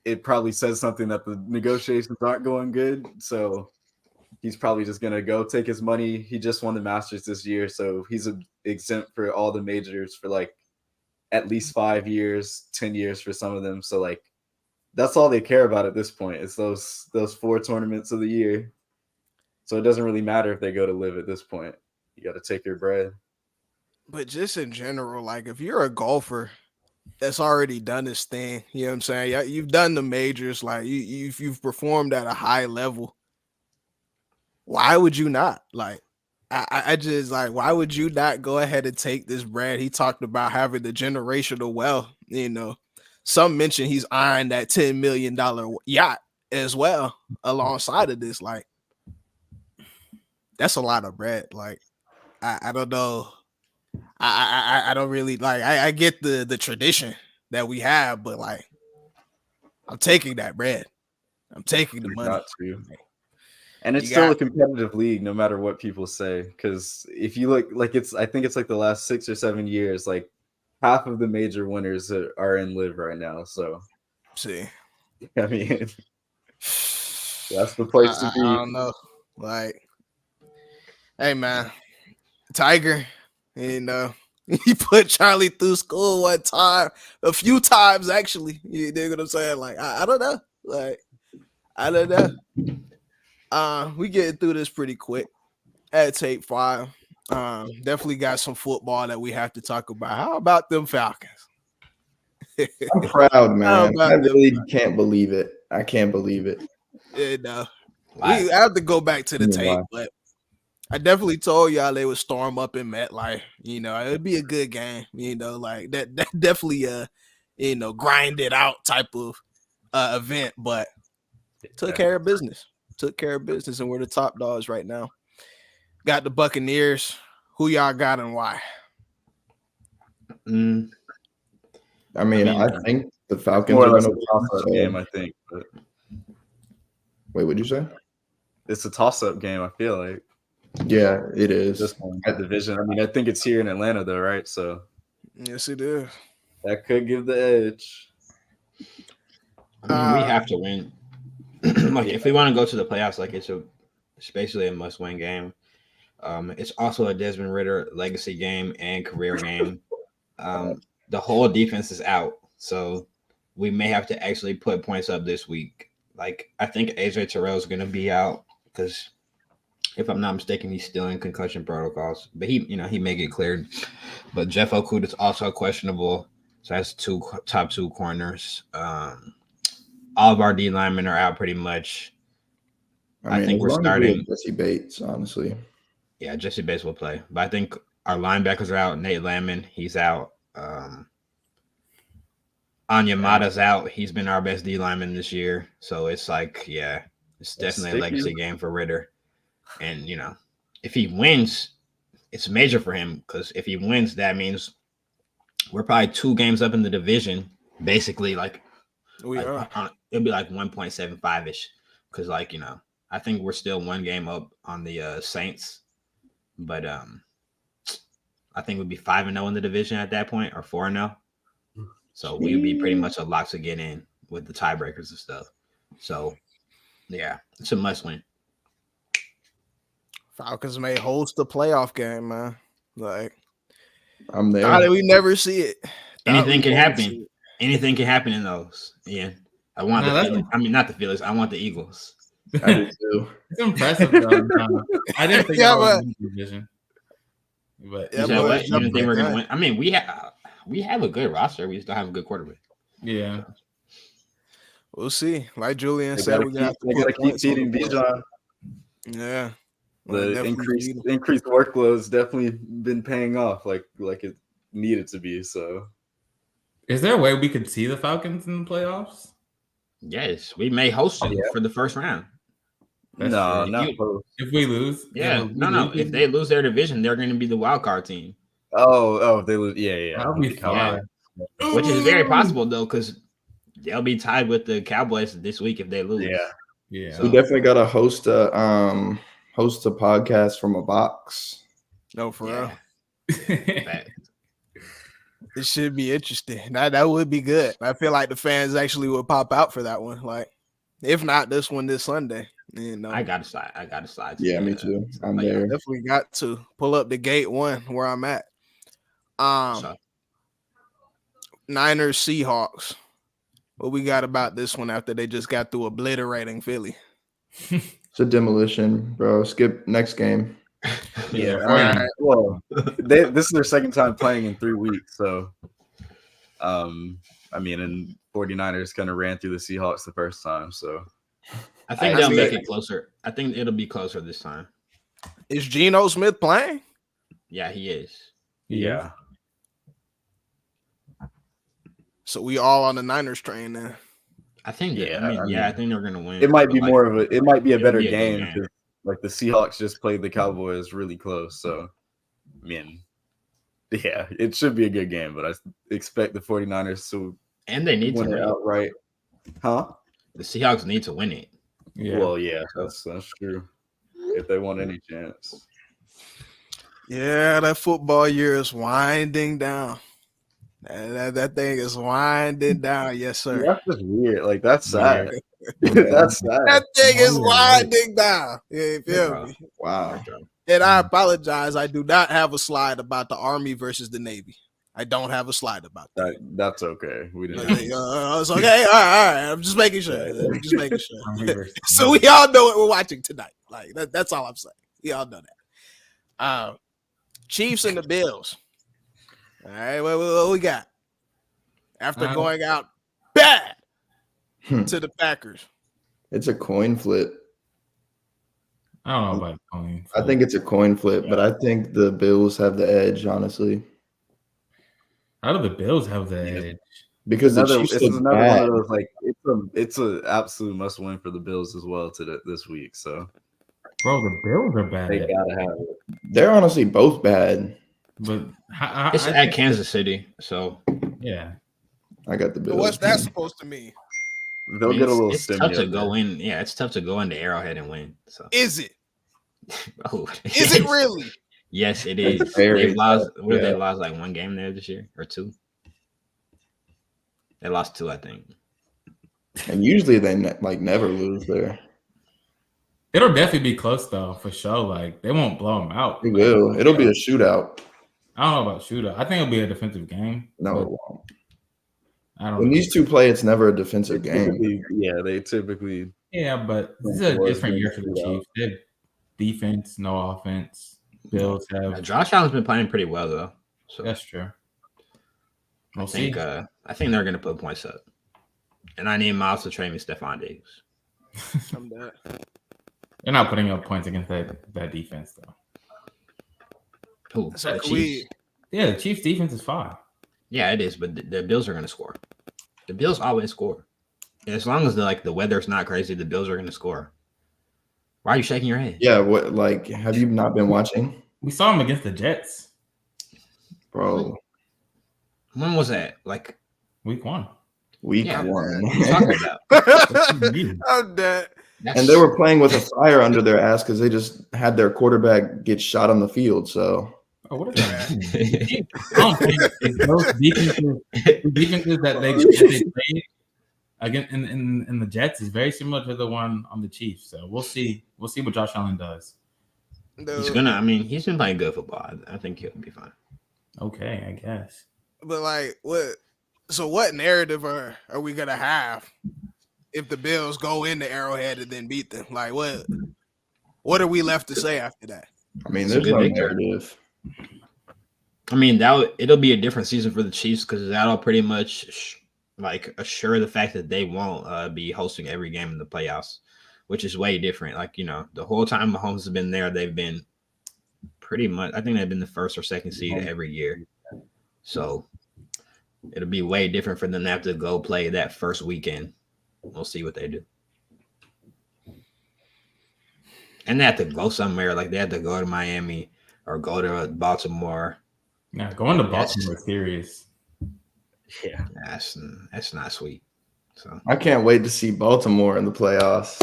[SPEAKER 3] it probably says something that the negotiations aren't going good. So he's probably just gonna go take his money. He just won the Masters this year, so he's exempt for all the majors for like at least 5 years, 10 years for some of them. So like that's all they care about at this point. It's those 4 tournaments of the year. So it doesn't really matter if they go to live at this point. You got to take your bread.
[SPEAKER 2] But just in general, like if you're a golfer that's already done this thing, you know what I'm saying? Yeah, you've done the majors, like you've performed at a high level. Why would you not? Like, I just like, why would you not go ahead and take this bread? He talked about having the generational wealth, you know. Some mention he's eyeing that $10 million yacht as well alongside of this. Like, that's a lot of bread. Like, I don't know. I don't really like. I get the tradition that we have, but like, I'm taking that bread. I'm taking the money.
[SPEAKER 3] Got to. And it's still a competitive league, no matter what people say. Because if you look, like I think it's like the last 6 or 7 years, like half of the major winners are in live right now. So,
[SPEAKER 2] see,
[SPEAKER 3] I mean, that's the place to be.
[SPEAKER 2] I don't know. Like, hey man, Tiger, you know, he put Charlie through school one time, a few times actually. You dig what I'm saying? Like, I don't know. Like, I don't know. We getting through this pretty quick at tape 5. Definitely got some football that we have to talk about. How about them Falcons?
[SPEAKER 6] I'm proud, man. I really can't believe it. I can't believe it.
[SPEAKER 2] Yeah, no. I have to go back to the tape, but I definitely told y'all they would storm up in MetLife. You know, it'd be a good game. You know, like that definitely you know, grind it out type of event, but took care of business. Took care of business, and we're the top dogs right now. Got the Buccaneers. Who y'all got and why?
[SPEAKER 6] I mean, I think the Falcons
[SPEAKER 3] more
[SPEAKER 6] are
[SPEAKER 3] or less
[SPEAKER 6] going
[SPEAKER 3] a
[SPEAKER 6] to
[SPEAKER 3] toss-up game, I think. But
[SPEAKER 6] wait, what'd you say?
[SPEAKER 3] it's a toss-up game, I feel like.
[SPEAKER 6] Yeah, it is.
[SPEAKER 3] Just that division. I mean, I think it's here in Atlanta, though, right? So
[SPEAKER 2] yes, it is.
[SPEAKER 3] That could give the edge.
[SPEAKER 5] I mean, we have to win. Like, if we want to go to the playoffs, like it's basically a must-win game. It's also a Desmond Ridder legacy game and career game. The whole defense is out, so we may have to actually put points up this week. Like, I think AJ Terrell is going to be out because, if I'm not mistaken, he's still in concussion protocols. But he may get cleared. But Jeff Okuda is also questionable, so that's top two corners. All of our D linemen are out pretty much. I think we're starting
[SPEAKER 6] Jesse Bates, honestly.
[SPEAKER 5] Yeah, Jesse Bates will play, but I think our linebackers are out. Nate Landman, he's out. Onyemata's out. He's been our best D lineman this year, so it's like, yeah, it's definitely a legacy game for Ridder. And if he wins, it's major for him because if he wins, that means we're probably 2 games up in the division, basically. Like
[SPEAKER 2] We are.
[SPEAKER 5] It'll be like 1.75 ish, because like I think we're still 1 game up on the Saints, but I think we'd be 5-0 in the division at that point, or 4-0. So we would be pretty much a lock to get in with the tiebreakers and stuff. So yeah, it's a must win.
[SPEAKER 2] Falcons may host the playoff game, man. Like,
[SPEAKER 6] I'm there.
[SPEAKER 2] how did we never see it?
[SPEAKER 5] Anything can happen. Anything can happen in those. Yeah, I want the Phillies. I mean, not the Phillies. I want the Eagles.
[SPEAKER 6] I do too.
[SPEAKER 4] It's impressive, though. I didn't think I was in the division. But
[SPEAKER 5] You didn't think we're gonna win? I mean, we have a good roster. We still have a good quarterback.
[SPEAKER 4] Yeah,
[SPEAKER 2] We'll see. Like Julian said, we got
[SPEAKER 3] to keep feeding Bijan.
[SPEAKER 2] Yeah.
[SPEAKER 3] The increased workload's definitely been paying off like it needed to be. So,
[SPEAKER 4] is there a way we could see the Falcons in the playoffs?
[SPEAKER 5] Yes, we may host them for the first round.
[SPEAKER 3] No, not close.
[SPEAKER 4] If we lose,
[SPEAKER 5] no. If they lose their division, they're going to be the wild card team.
[SPEAKER 3] Oh, if they lose, yeah.
[SPEAKER 4] That'll be fun.
[SPEAKER 5] Which is very possible though, because they'll be tied with the Cowboys this week if they lose.
[SPEAKER 4] Yeah.
[SPEAKER 6] So we definitely got to host a podcast from a box.
[SPEAKER 2] No, for real. It should be interesting. That would be good. I feel like the fans actually would pop out for that one. Like, if not this one this Sunday.
[SPEAKER 5] I gotta slide.
[SPEAKER 6] Yeah, me too. I'm there.
[SPEAKER 2] Definitely got to pull up the gate 1 where I'm at. Niners Seahawks. What we got about this one after they just got through obliterating Philly?
[SPEAKER 6] It's a demolition, bro. Skip next game.
[SPEAKER 3] Yeah. Right. Well, this is their second time playing in 3 weeks. So, and 49ers kind of ran through the Seahawks the first time. So,
[SPEAKER 5] I think they'll make it closer. I think it'll be closer this time.
[SPEAKER 2] Is Geno Smith playing?
[SPEAKER 5] Yeah, he is.
[SPEAKER 3] Yeah.
[SPEAKER 2] So we all on the Niners train then.
[SPEAKER 5] I think. I think they're gonna win.
[SPEAKER 3] It might be it might be a better game because like the Seahawks just played the Cowboys really close. So, it should be a good game. But I expect the 49ers to
[SPEAKER 5] they need
[SPEAKER 3] win
[SPEAKER 5] to
[SPEAKER 3] it outright. Huh?
[SPEAKER 5] The Seahawks need to win it.
[SPEAKER 3] Yeah. Well, yeah, that's true. If they want any chance.
[SPEAKER 2] Yeah, that football year is winding down. That thing is winding down. Yes, sir.
[SPEAKER 3] That's just weird. Like, that's sad. That's sad.
[SPEAKER 2] That thing is winding down. Yeah, you feel me?
[SPEAKER 6] Wow.
[SPEAKER 2] And I apologize. I do not have a slide about the Army versus the Navy. I don't have a slide about that.
[SPEAKER 3] That's okay. We didn't.
[SPEAKER 2] It's okay. All right. I'm just making sure. So we all know what we're watching tonight. Like that's all I'm saying. We all know that. Chiefs and the Bills. All right. What we got? After going out bad to the Packers.
[SPEAKER 6] It's a coin flip.
[SPEAKER 4] I don't know about coin flip.
[SPEAKER 6] I think it's a coin flip, but I think the Bills have the edge, honestly.
[SPEAKER 4] How do the Bills have the edge?
[SPEAKER 6] Because the Chiefs
[SPEAKER 3] it's another one of those, like, it's an absolute must win for the Bills as well this week. So,
[SPEAKER 4] bro, the Bills are bad.
[SPEAKER 3] They gotta have it.
[SPEAKER 6] They're honestly both bad.
[SPEAKER 4] But
[SPEAKER 5] it's at Kansas City, so
[SPEAKER 4] yeah,
[SPEAKER 6] I got the Bills.
[SPEAKER 2] What's that supposed to mean?
[SPEAKER 3] They'll get a little.
[SPEAKER 5] It's tough to go in. Yeah, it's tough to go into Arrowhead and win. So
[SPEAKER 2] is it?
[SPEAKER 5] Is
[SPEAKER 2] it really?
[SPEAKER 5] Yes, it is. They've lost. They lost like 1 game there this year or 2. They lost 2, I think.
[SPEAKER 6] And usually they never lose there.
[SPEAKER 4] It'll definitely be close though, for sure. Like they won't blow them out.
[SPEAKER 6] It will. It'll be a shootout.
[SPEAKER 4] I don't know about shootout. I think it'll be a defensive game.
[SPEAKER 6] No, it won't.
[SPEAKER 4] I don't.
[SPEAKER 6] When these two play, it's never a defensive game.
[SPEAKER 3] They typically.
[SPEAKER 4] Yeah, but this is a different year for the Chiefs. They have defense, no offense. Bills have.
[SPEAKER 5] Josh Allen's been playing pretty well though. So
[SPEAKER 4] that's true.
[SPEAKER 5] I think they're gonna put points up, and I need Miles to trade me Stephon Diggs.
[SPEAKER 2] I'm done.
[SPEAKER 4] They're not putting up points against that defense though.
[SPEAKER 5] Who?
[SPEAKER 2] So
[SPEAKER 5] the Chiefs?
[SPEAKER 4] Yeah, the Chiefs' defense is fine.
[SPEAKER 5] Yeah, it is, but the Bills are gonna score. The Bills always score. As long as the weather's not crazy, the Bills are gonna score. Why are you shaking your head?
[SPEAKER 6] Yeah, have you not been watching?
[SPEAKER 4] We saw him against the Jets.
[SPEAKER 6] Bro.
[SPEAKER 5] When was that? Like
[SPEAKER 4] week 1.
[SPEAKER 6] Week
[SPEAKER 5] Yeah.
[SPEAKER 6] 1.
[SPEAKER 5] what are you talking about?
[SPEAKER 2] I'm dead.
[SPEAKER 6] And they were playing with a fire under their ass because they just had their quarterback get shot on the field. So
[SPEAKER 4] Oh, what is that? I don't think those defenses that they played again in the Jets is very similar to the one on the Chiefs. So we'll see. We'll see what Josh Allen does.
[SPEAKER 5] He's gonna. I mean, he's been playing good football. I think he'll be fine.
[SPEAKER 4] Okay, I guess.
[SPEAKER 2] But like, what? So what narrative are we gonna have if the Bills go into Arrowhead and then beat them? Like, what are we left to say after that?
[SPEAKER 6] I mean,
[SPEAKER 5] It's a
[SPEAKER 6] there's
[SPEAKER 5] good
[SPEAKER 6] no
[SPEAKER 5] victory.
[SPEAKER 6] narrative.
[SPEAKER 5] I mean, it'll be a different season for the Chiefs because that'll pretty much assure the fact that they won't be hosting every game in the playoffs, which is way different. Like, the whole time Mahomes has been there, they've been pretty much. I think they've been the first or second seed every year. So it'll be way different for them to have to go play that first weekend. We'll see what they do. And they have to go somewhere. Like, they have to go to Miami or go to Baltimore.
[SPEAKER 4] Yeah, going to Baltimore is serious.
[SPEAKER 5] Yeah, that's not sweet. So
[SPEAKER 6] I can't wait to see Baltimore in the playoffs.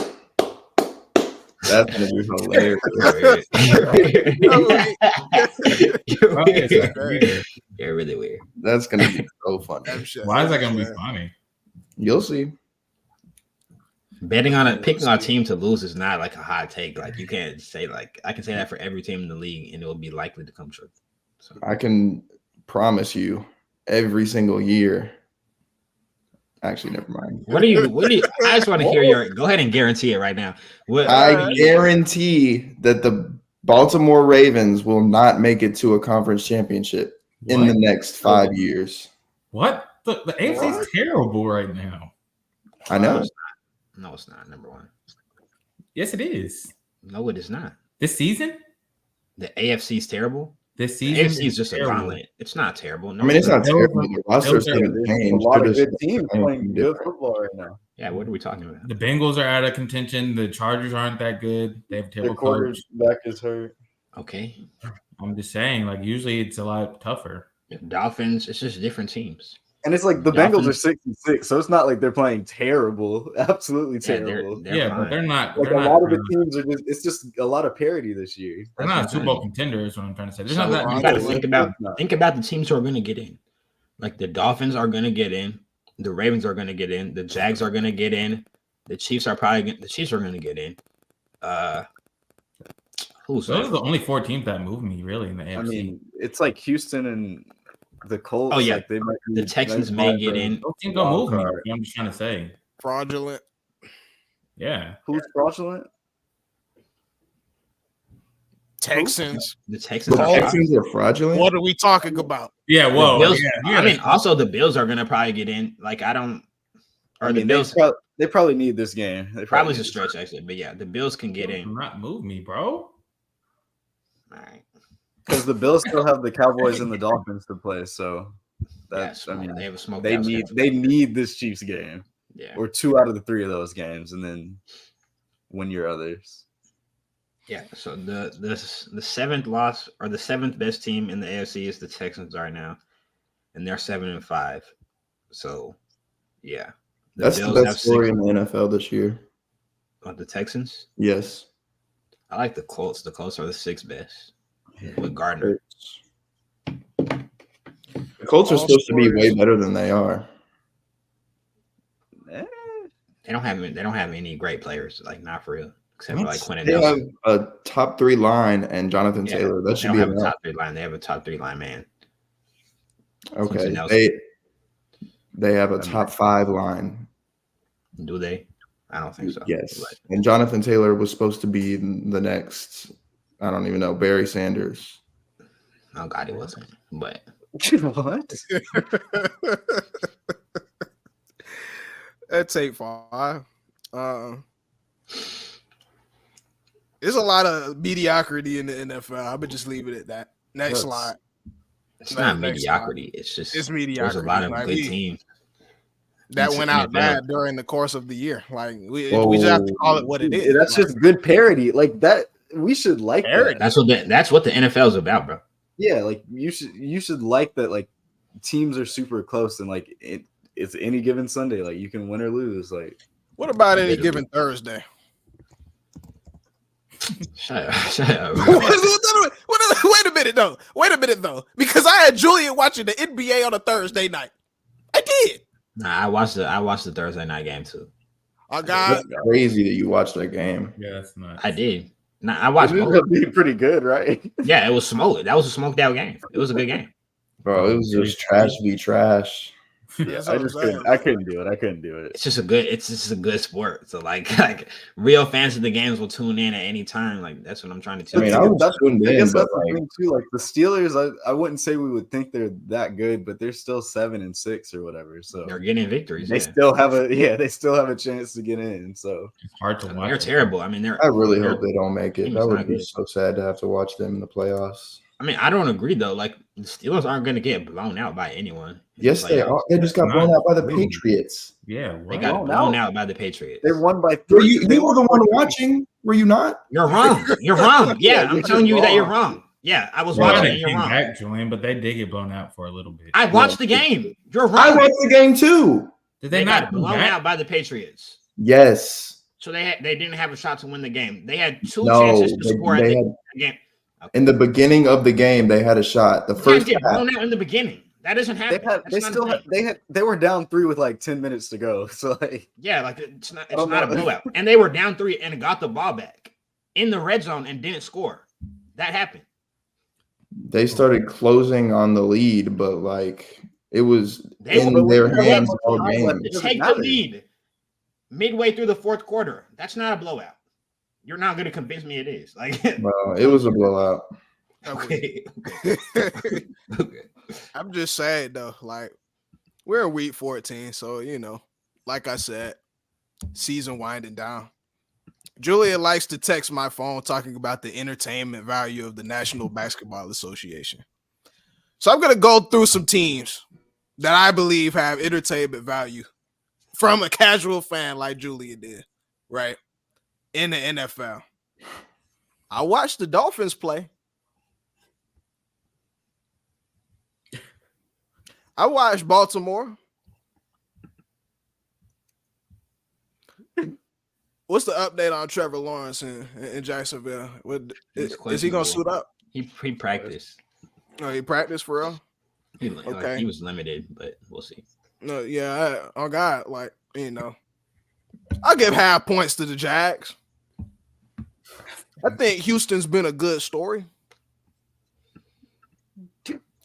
[SPEAKER 6] That's gonna be hilarious.
[SPEAKER 5] They're really weird.
[SPEAKER 6] That's gonna be so funny.
[SPEAKER 4] Why is that gonna be funny?
[SPEAKER 6] You'll see.
[SPEAKER 5] Picking on a team to lose is not like a hot take. Like, you can't say I can say that for every team in the league and it will be likely to come true. So
[SPEAKER 6] I can promise you every single year. Actually, never mind.
[SPEAKER 5] What do you I just want to hear go ahead and guarantee it right now.
[SPEAKER 6] I guarantee that the Baltimore Ravens will not make it to a conference championship in the next 5 years.
[SPEAKER 4] What? The AFC is terrible right now.
[SPEAKER 6] I know.
[SPEAKER 5] No, it's not. Number one.
[SPEAKER 4] Yes, it is.
[SPEAKER 5] No, it is not.
[SPEAKER 4] This season?
[SPEAKER 5] The AFC is terrible.
[SPEAKER 4] This season,
[SPEAKER 5] AFC is just a gauntlet. It's not terrible. No,
[SPEAKER 6] I mean, it's not terrible. The rosters haven't
[SPEAKER 3] There's a
[SPEAKER 6] changed.
[SPEAKER 3] lot
[SPEAKER 6] They're
[SPEAKER 3] of
[SPEAKER 6] just
[SPEAKER 3] good teams playing good football right now.
[SPEAKER 5] Yeah, what are we talking about?
[SPEAKER 4] The Bengals are out of contention. The Chargers aren't that good. They have a terrible coach.
[SPEAKER 3] Quarterback is hurt.
[SPEAKER 5] Okay.
[SPEAKER 4] I'm just saying, usually it's a lot tougher.
[SPEAKER 5] Dolphins, it's just different teams.
[SPEAKER 3] And it's like the Bengals are 6-6, so it's not like they're playing terrible, absolutely terrible.
[SPEAKER 5] They're
[SPEAKER 4] but they're not.
[SPEAKER 3] Like
[SPEAKER 4] they're
[SPEAKER 3] a
[SPEAKER 4] not,
[SPEAKER 3] lot of the teams are it's just a lot of parity this year.
[SPEAKER 4] They're not Super Bowl contenders. What I'm trying to say. There's
[SPEAKER 5] So
[SPEAKER 4] not that.
[SPEAKER 5] you got to think about the teams who are going to get in. Like, the Dolphins are going to get in. The Ravens are going to get in. The Jags are going to get in. The Chiefs are going to get in.
[SPEAKER 4] Those are the only 4 teams that move me really in the AFC.
[SPEAKER 3] I mean, it's like Houston and the Colts.
[SPEAKER 5] Oh, yeah.
[SPEAKER 3] Like, they might
[SPEAKER 5] The Texans may get in.
[SPEAKER 4] Those teams don't move me. I'm just trying to say.
[SPEAKER 2] Fraudulent.
[SPEAKER 4] Yeah.
[SPEAKER 3] Who's fraudulent?
[SPEAKER 2] Texans.
[SPEAKER 5] The Texans
[SPEAKER 6] The Texans are fraudulent.
[SPEAKER 2] What are we talking about?
[SPEAKER 4] Yeah. Whoa.
[SPEAKER 5] Bills,
[SPEAKER 4] yeah.
[SPEAKER 5] I mean, also the Bills are going to probably get in. Like, I don't. Or
[SPEAKER 3] I
[SPEAKER 5] the
[SPEAKER 3] mean,
[SPEAKER 5] Bills.
[SPEAKER 3] they probably need this game.
[SPEAKER 5] Probably is a stretch, actually. But yeah, the Bills can get in.
[SPEAKER 4] Not move me, bro.
[SPEAKER 5] All right.
[SPEAKER 3] because the Bills still have the Cowboys and the Dolphins to play. So that's
[SPEAKER 5] Yeah,
[SPEAKER 3] I mean
[SPEAKER 5] they have a smoke.
[SPEAKER 3] they need this Chiefs game
[SPEAKER 5] Yeah.
[SPEAKER 3] or 2 out of the 3 of those games, and then win your others.
[SPEAKER 5] Yeah, so the seventh loss or the 7th best team in the AFC is the Texans right now, and they're 7-5. So, yeah,
[SPEAKER 6] That's the best story in the NFL this year.
[SPEAKER 5] The Texans.
[SPEAKER 6] Yes,
[SPEAKER 5] I like the Colts. The Colts are the 6th best with Gardner.
[SPEAKER 6] the Colts are supposed to be way better than they are.
[SPEAKER 5] They don't have any great players, like, not for real, except for like Quentin
[SPEAKER 6] They have
[SPEAKER 5] Nelson.
[SPEAKER 6] a top 3 line and Jonathan Taylor. That
[SPEAKER 5] They
[SPEAKER 6] should
[SPEAKER 5] don't
[SPEAKER 6] be
[SPEAKER 5] have a
[SPEAKER 6] enough.
[SPEAKER 5] top 3 line. They have a top 3 line man.
[SPEAKER 6] Okay,
[SPEAKER 5] Quentin Nelson.
[SPEAKER 6] they have a top 5 line.
[SPEAKER 5] Do they? I don't think so.
[SPEAKER 6] Yes,
[SPEAKER 5] But
[SPEAKER 6] and Jonathan Taylor was supposed to be the next. I don't even know, Barry Sanders.
[SPEAKER 5] oh God, he wasn't. But
[SPEAKER 3] What?
[SPEAKER 2] That's 8-5. There's a lot of mediocrity in the NFL. I would just leave it at that. Next slide.
[SPEAKER 5] it's not
[SPEAKER 2] Next
[SPEAKER 5] mediocrity. It's just
[SPEAKER 2] It's
[SPEAKER 5] there's
[SPEAKER 2] mediocrity.
[SPEAKER 5] a lot of
[SPEAKER 2] Like,
[SPEAKER 5] good
[SPEAKER 2] we-
[SPEAKER 5] teams.
[SPEAKER 2] that
[SPEAKER 5] It's
[SPEAKER 2] went out
[SPEAKER 5] NFL.
[SPEAKER 2] bad during the course of the year. Like we just have to call it what it is.
[SPEAKER 3] That's
[SPEAKER 2] Like,
[SPEAKER 3] just good parody. Like that, we should like
[SPEAKER 2] Parody.
[SPEAKER 3] that.
[SPEAKER 5] That's what the NFL is about, bro.
[SPEAKER 3] Yeah, like you should like that. Like teams are super close, and like it's any given Sunday, like you can win or lose. Like,
[SPEAKER 2] What about any given Thursday?
[SPEAKER 5] Shut up.
[SPEAKER 2] Wait a minute though, because I had Julian watching the NBA on a Thursday night. I did.
[SPEAKER 5] Nah, I watched the Thursday night game too.
[SPEAKER 2] Oh God,
[SPEAKER 6] That's crazy that you watched that game.
[SPEAKER 4] Yeah, that's not.
[SPEAKER 5] I did. Nah, I watched.
[SPEAKER 3] it ended up being pretty good, right?
[SPEAKER 5] Yeah, it was smoked. That was a smoked out game. It was a good game.
[SPEAKER 6] Bro, it was just trash be trash.
[SPEAKER 3] Yeah, I couldn't do it.
[SPEAKER 5] It's just a good sport. So like real fans of the games will tune in at any time. Like that's what I'm trying to tell
[SPEAKER 6] I mean,
[SPEAKER 5] you.
[SPEAKER 6] I was tuned
[SPEAKER 3] I
[SPEAKER 6] in,
[SPEAKER 3] guess
[SPEAKER 6] but
[SPEAKER 3] that's the
[SPEAKER 6] like,
[SPEAKER 3] thing too. Like the Steelers, I wouldn't say we would think they're that good, but they're still 7-6 or whatever. So
[SPEAKER 5] They're getting victories.
[SPEAKER 3] they still have a chance to get in. So
[SPEAKER 4] It's hard to watch.
[SPEAKER 5] They're terrible. I mean,
[SPEAKER 6] I really hope they don't make it.
[SPEAKER 5] Team's
[SPEAKER 6] That would
[SPEAKER 5] not
[SPEAKER 6] be
[SPEAKER 5] good.
[SPEAKER 6] so sad to have to watch them in the playoffs.
[SPEAKER 5] I mean, I don't agree though. Like the Steelers aren't going to get blown out by anyone.
[SPEAKER 6] Yes, they are. They just got
[SPEAKER 4] Not
[SPEAKER 6] blown out by the
[SPEAKER 4] really.
[SPEAKER 6] Patriots.
[SPEAKER 4] Yeah,
[SPEAKER 5] They
[SPEAKER 4] what?
[SPEAKER 5] got blown out by the Patriots.
[SPEAKER 3] they won by
[SPEAKER 6] Were
[SPEAKER 3] 3.
[SPEAKER 6] you were the one watching? Were you not?
[SPEAKER 5] You're wrong. You're wrong. Yeah, I'm
[SPEAKER 3] you're
[SPEAKER 5] telling you that you're
[SPEAKER 3] wrong.
[SPEAKER 5] wrong. Yeah, I was
[SPEAKER 6] Right.
[SPEAKER 5] watching
[SPEAKER 4] They
[SPEAKER 5] and you're
[SPEAKER 4] came
[SPEAKER 5] wrong.
[SPEAKER 4] back, Julian, but they did get blown out for a little bit.
[SPEAKER 5] I watched the game. You're
[SPEAKER 6] I
[SPEAKER 5] wrong.
[SPEAKER 6] watched the game too.
[SPEAKER 4] Did
[SPEAKER 5] They
[SPEAKER 4] they
[SPEAKER 5] got
[SPEAKER 4] not come
[SPEAKER 5] blown
[SPEAKER 4] back?
[SPEAKER 5] out by the Patriots.
[SPEAKER 6] Yes.
[SPEAKER 5] So they didn't have a shot to win the game. They had two
[SPEAKER 6] No.
[SPEAKER 5] chances to score at
[SPEAKER 6] They
[SPEAKER 5] the
[SPEAKER 6] had,
[SPEAKER 5] game.
[SPEAKER 6] in the beginning of the game, they had a shot. The
[SPEAKER 5] You can't
[SPEAKER 6] first
[SPEAKER 5] get
[SPEAKER 6] half.
[SPEAKER 5] blown out in the beginning. That doesn't happen.
[SPEAKER 3] They were down 3 with like 10 minutes to go. So like
[SPEAKER 5] Yeah, like it's not
[SPEAKER 3] Oh,
[SPEAKER 5] a
[SPEAKER 3] no.
[SPEAKER 5] blowout. And they were down 3 and got the ball back in the red zone and didn't score. That happened.
[SPEAKER 6] They started closing on the lead, but like it was
[SPEAKER 5] They
[SPEAKER 6] in
[SPEAKER 5] were-
[SPEAKER 6] their
[SPEAKER 5] they
[SPEAKER 6] hands
[SPEAKER 3] were-
[SPEAKER 6] all
[SPEAKER 3] they
[SPEAKER 6] game.
[SPEAKER 3] were-
[SPEAKER 5] To
[SPEAKER 3] doesn't
[SPEAKER 5] take the
[SPEAKER 3] matter.
[SPEAKER 5] lead midway through the fourth quarter. That's not a blowout. You're not going to convince me it is. Like,
[SPEAKER 6] Well, it was a blowout.
[SPEAKER 5] okay.
[SPEAKER 2] I'm just saying though, like we're in week 14, so like I said, season winding down. Julia likes to text my phone talking about the entertainment value of the National Basketball Association. So I'm gonna go through some teams that I believe have entertainment value from a casual fan like Julia did, right? In the NFL. I watched the Dolphins play. I watched Baltimore. What's the update on Trevor Lawrence in Jacksonville? Is he gonna suit up?
[SPEAKER 5] He practiced.
[SPEAKER 2] No, he practiced for real. Okay.
[SPEAKER 5] He was limited, but we'll see.
[SPEAKER 2] No, yeah. Oh God, like I'll give half points to the Jags. I think Houston's been a good story.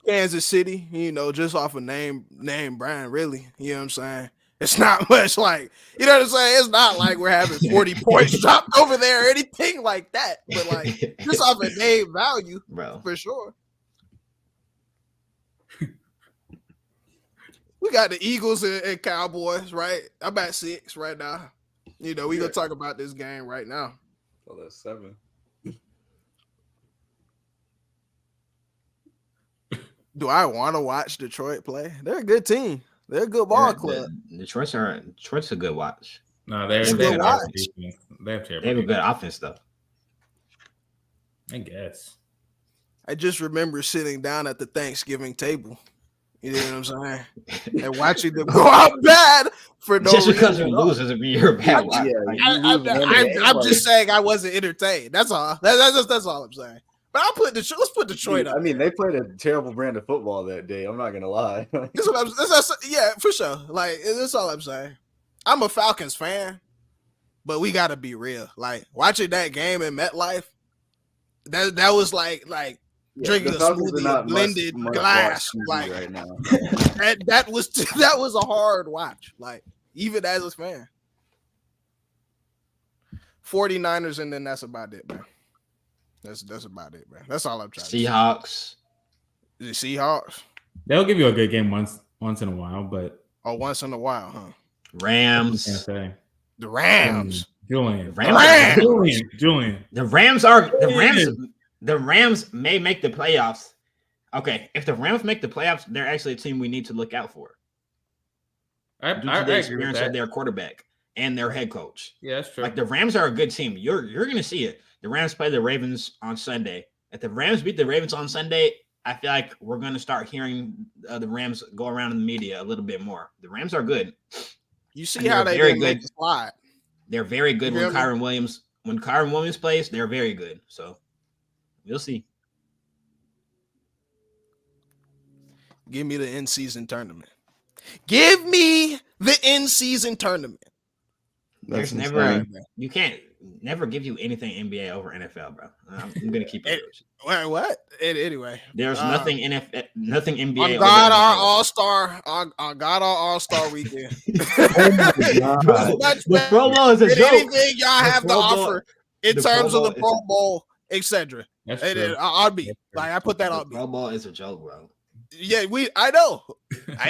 [SPEAKER 2] Kansas City, just off a name brand, really. You know what I'm saying? It's not much like, you know what I'm saying? It's not like we're having 40 points dropped over there or anything like that. But like just off a name value,
[SPEAKER 5] Bro.
[SPEAKER 2] for sure. We got the Eagles and Cowboys, right? I'm at 6 right now. We gonna talk about this game right now.
[SPEAKER 3] well, that's 7.
[SPEAKER 2] Do I want to watch Detroit play? They're a good team. They're a good ball club.
[SPEAKER 5] Detroit's a good watch.
[SPEAKER 4] No,
[SPEAKER 2] It's
[SPEAKER 4] they
[SPEAKER 2] good
[SPEAKER 4] have
[SPEAKER 2] watch.
[SPEAKER 4] defense. They have terrible
[SPEAKER 5] They have a good
[SPEAKER 4] defense,
[SPEAKER 5] offense though.
[SPEAKER 4] I guess.
[SPEAKER 2] I just remember sitting down at the Thanksgiving table. You know what I'm saying? And watching them go out bad for no
[SPEAKER 5] Just
[SPEAKER 2] reason.
[SPEAKER 5] because you lose doesn't mean you're a bad watch.
[SPEAKER 2] I'm just saying I wasn't entertained. That's all. That's all I'm saying. But let's put Detroit up.
[SPEAKER 3] I mean, they played a terrible brand of football that day. I'm not gonna lie.
[SPEAKER 2] That's what yeah, for sure. Like that's all I'm saying. I'm a Falcons fan, but we gotta be real. Like watching that game in MetLife, that was like drinking
[SPEAKER 3] the
[SPEAKER 2] a
[SPEAKER 3] Falcons are
[SPEAKER 2] smoothie
[SPEAKER 3] not
[SPEAKER 2] of blended
[SPEAKER 3] must
[SPEAKER 2] glass.
[SPEAKER 3] watch
[SPEAKER 2] Like
[SPEAKER 3] right now.
[SPEAKER 2] that was a hard watch. Like even as a fan. 49ers, and then that's about it, man. That's about it, man. That's all I'm trying to say.
[SPEAKER 5] Seahawks.
[SPEAKER 2] The Seahawks?
[SPEAKER 4] They'll give you a good game once in a while, but
[SPEAKER 2] Once in a while, huh?
[SPEAKER 5] Rams.
[SPEAKER 4] can't say.
[SPEAKER 2] The Rams.
[SPEAKER 4] Julian.
[SPEAKER 5] Rams.
[SPEAKER 4] Julian.
[SPEAKER 5] The Rams may make the playoffs. Okay, if the Rams make the playoffs, they're actually a team we need to look out for.
[SPEAKER 4] I
[SPEAKER 5] Due to the
[SPEAKER 4] agree with
[SPEAKER 5] experience
[SPEAKER 4] that.
[SPEAKER 5] of their quarterback and their head coach.
[SPEAKER 4] Yeah, that's true.
[SPEAKER 5] Like the Rams are a good team. You're gonna see it. The Rams play the Ravens on Sunday. If the Rams beat the Ravens on Sunday, I feel like we're going to start hearing the Rams go around in the media a little bit more. The Rams are good.
[SPEAKER 2] You see
[SPEAKER 5] And
[SPEAKER 2] how
[SPEAKER 5] they're
[SPEAKER 2] they
[SPEAKER 5] very
[SPEAKER 2] didn't make
[SPEAKER 5] good.
[SPEAKER 2] the slide.
[SPEAKER 5] They're very good
[SPEAKER 2] You
[SPEAKER 5] when
[SPEAKER 2] hear me?
[SPEAKER 5] Kyron Williams plays, they're very good. So we'll see.
[SPEAKER 2] Give me the in-season tournament. Give me the in-season tournament.
[SPEAKER 6] That's
[SPEAKER 5] There's
[SPEAKER 6] insane.
[SPEAKER 5] you can't never give you anything NBA over NFL, bro. I'm going to keep it real.
[SPEAKER 2] Wait, what? Anyway,
[SPEAKER 5] There's nothing NBA
[SPEAKER 2] on
[SPEAKER 5] over
[SPEAKER 2] God, our
[SPEAKER 5] NFL.
[SPEAKER 2] All-Star, on God, our All-Star weekend.
[SPEAKER 6] Oh my God.
[SPEAKER 2] Much
[SPEAKER 5] The
[SPEAKER 2] better
[SPEAKER 5] Pro Bowl is a
[SPEAKER 2] than
[SPEAKER 5] joke.
[SPEAKER 2] anything y'all
[SPEAKER 5] The
[SPEAKER 2] have to
[SPEAKER 5] Pro Bowl-
[SPEAKER 2] offer in
[SPEAKER 5] the Pro
[SPEAKER 2] terms of the
[SPEAKER 5] Bowl
[SPEAKER 2] Pro
[SPEAKER 5] is-
[SPEAKER 2] Bowl, etc.
[SPEAKER 4] That's
[SPEAKER 2] And
[SPEAKER 4] true.
[SPEAKER 2] then I'll be like, I put that
[SPEAKER 5] The
[SPEAKER 2] on me.
[SPEAKER 5] Pro Bowl is a joke, bro.
[SPEAKER 2] Yeah, I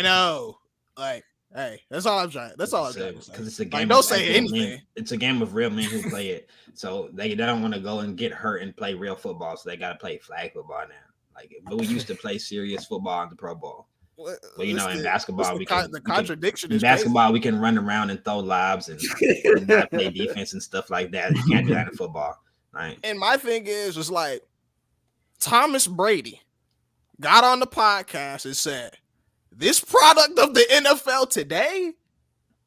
[SPEAKER 2] know. Like, hey, that's all I'm trying. That's all I'm trying to say.
[SPEAKER 5] Because it's a
[SPEAKER 2] Like,
[SPEAKER 5] game.
[SPEAKER 2] don't
[SPEAKER 5] of
[SPEAKER 2] say
[SPEAKER 5] actual
[SPEAKER 2] anything.
[SPEAKER 5] men. It's a game of real men who play it. So they don't want to go and get hurt and play real football. So they got to play flag football now. Like, but we used to play serious football in the Pro Bowl. Well, in basketball,
[SPEAKER 2] the contradiction
[SPEAKER 5] in
[SPEAKER 2] is
[SPEAKER 5] basketball we can run around and throw lobs and not play defense and stuff like that. You can't do that in football. Right?
[SPEAKER 2] And my thing is like Thomas Brady got on the podcast and said, "This product of the NFL today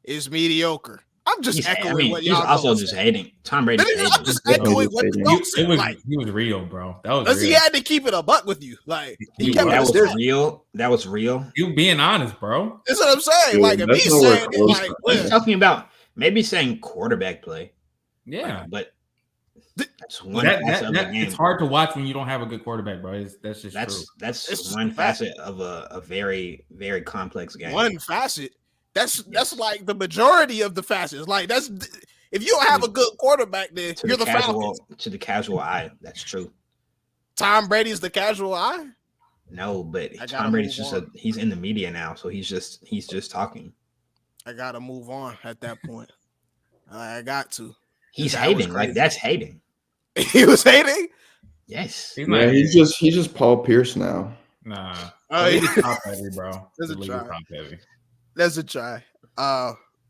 [SPEAKER 2] is mediocre." I'm just echoing what y'all.
[SPEAKER 5] He's also just hating. Tom Brady's hating.
[SPEAKER 2] I'm just echoing what the goat said.
[SPEAKER 4] He was real, bro. That was
[SPEAKER 2] because
[SPEAKER 4] real.
[SPEAKER 2] he had to keep it a buck with you. Like
[SPEAKER 5] that was real.
[SPEAKER 4] You being honest, bro.
[SPEAKER 2] That's what I'm saying.
[SPEAKER 6] Dude,
[SPEAKER 2] like if
[SPEAKER 6] that's
[SPEAKER 2] he's
[SPEAKER 6] nowhere
[SPEAKER 2] saying it,
[SPEAKER 6] close
[SPEAKER 2] like
[SPEAKER 6] to
[SPEAKER 5] He's talking about maybe saying quarterback play.
[SPEAKER 4] Yeah,
[SPEAKER 5] but that's one
[SPEAKER 4] that,
[SPEAKER 5] facet of the game.
[SPEAKER 4] It's hard to watch when you don't have a good quarterback, bro. That's just true.
[SPEAKER 5] That's one facet of a very, very complex game.
[SPEAKER 2] One facet. That's like the majority of the facets. Like that's if you don't have a good quarterback, then you're the Falcons.
[SPEAKER 5] To the casual eye, that's true.
[SPEAKER 2] Tom Brady's the casual eye.
[SPEAKER 5] No, but Tom Brady's he's in the media now, so he's just talking.
[SPEAKER 2] I gotta move on at that point. I got to.
[SPEAKER 5] He's hating. Like that's hating.
[SPEAKER 2] He was hating.
[SPEAKER 5] Yes.
[SPEAKER 6] He's just Paul Pierce now.
[SPEAKER 4] Nah.
[SPEAKER 2] He's
[SPEAKER 4] top heavy, bro.
[SPEAKER 2] That's a try. That's a try.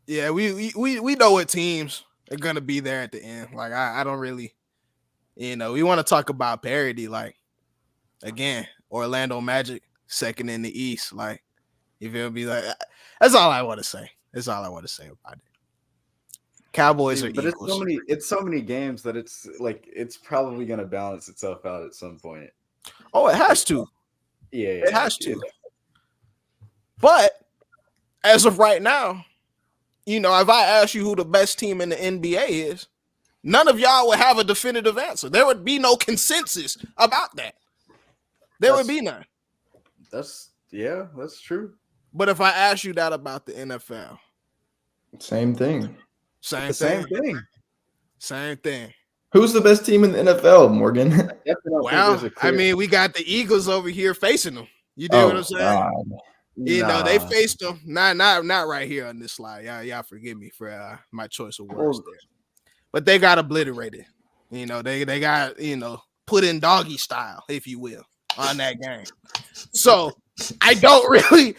[SPEAKER 2] Yeah, we know what teams are gonna be there at the end. Like I don't really, we want to talk about parity. Like again, Orlando Magic second in the East. Like if it'll be like that's all I want to say. That's all I want to say about it. Cowboys are equals.
[SPEAKER 3] It's so many games that it's probably gonna balance itself out at some point.
[SPEAKER 2] Oh, it has to.
[SPEAKER 3] Yeah,
[SPEAKER 2] it has to. But as of right now, if I ask you who the best team in the NBA is, none of y'all would have a definitive answer. There would be no consensus about that. There would be none.
[SPEAKER 3] That's true.
[SPEAKER 2] But if I ask you that about the NFL,
[SPEAKER 6] same thing.
[SPEAKER 2] Same thing.
[SPEAKER 6] Who's the best team in the NFL, Morgan?
[SPEAKER 2] Well, I mean, we got the Eagles over here facing them. You know what I'm saying? They faced them. Not right here on this slide. Y'all forgive me for my choice of words there. But they got obliterated. They got, put in doggy style, if you will, on that game. So I don't really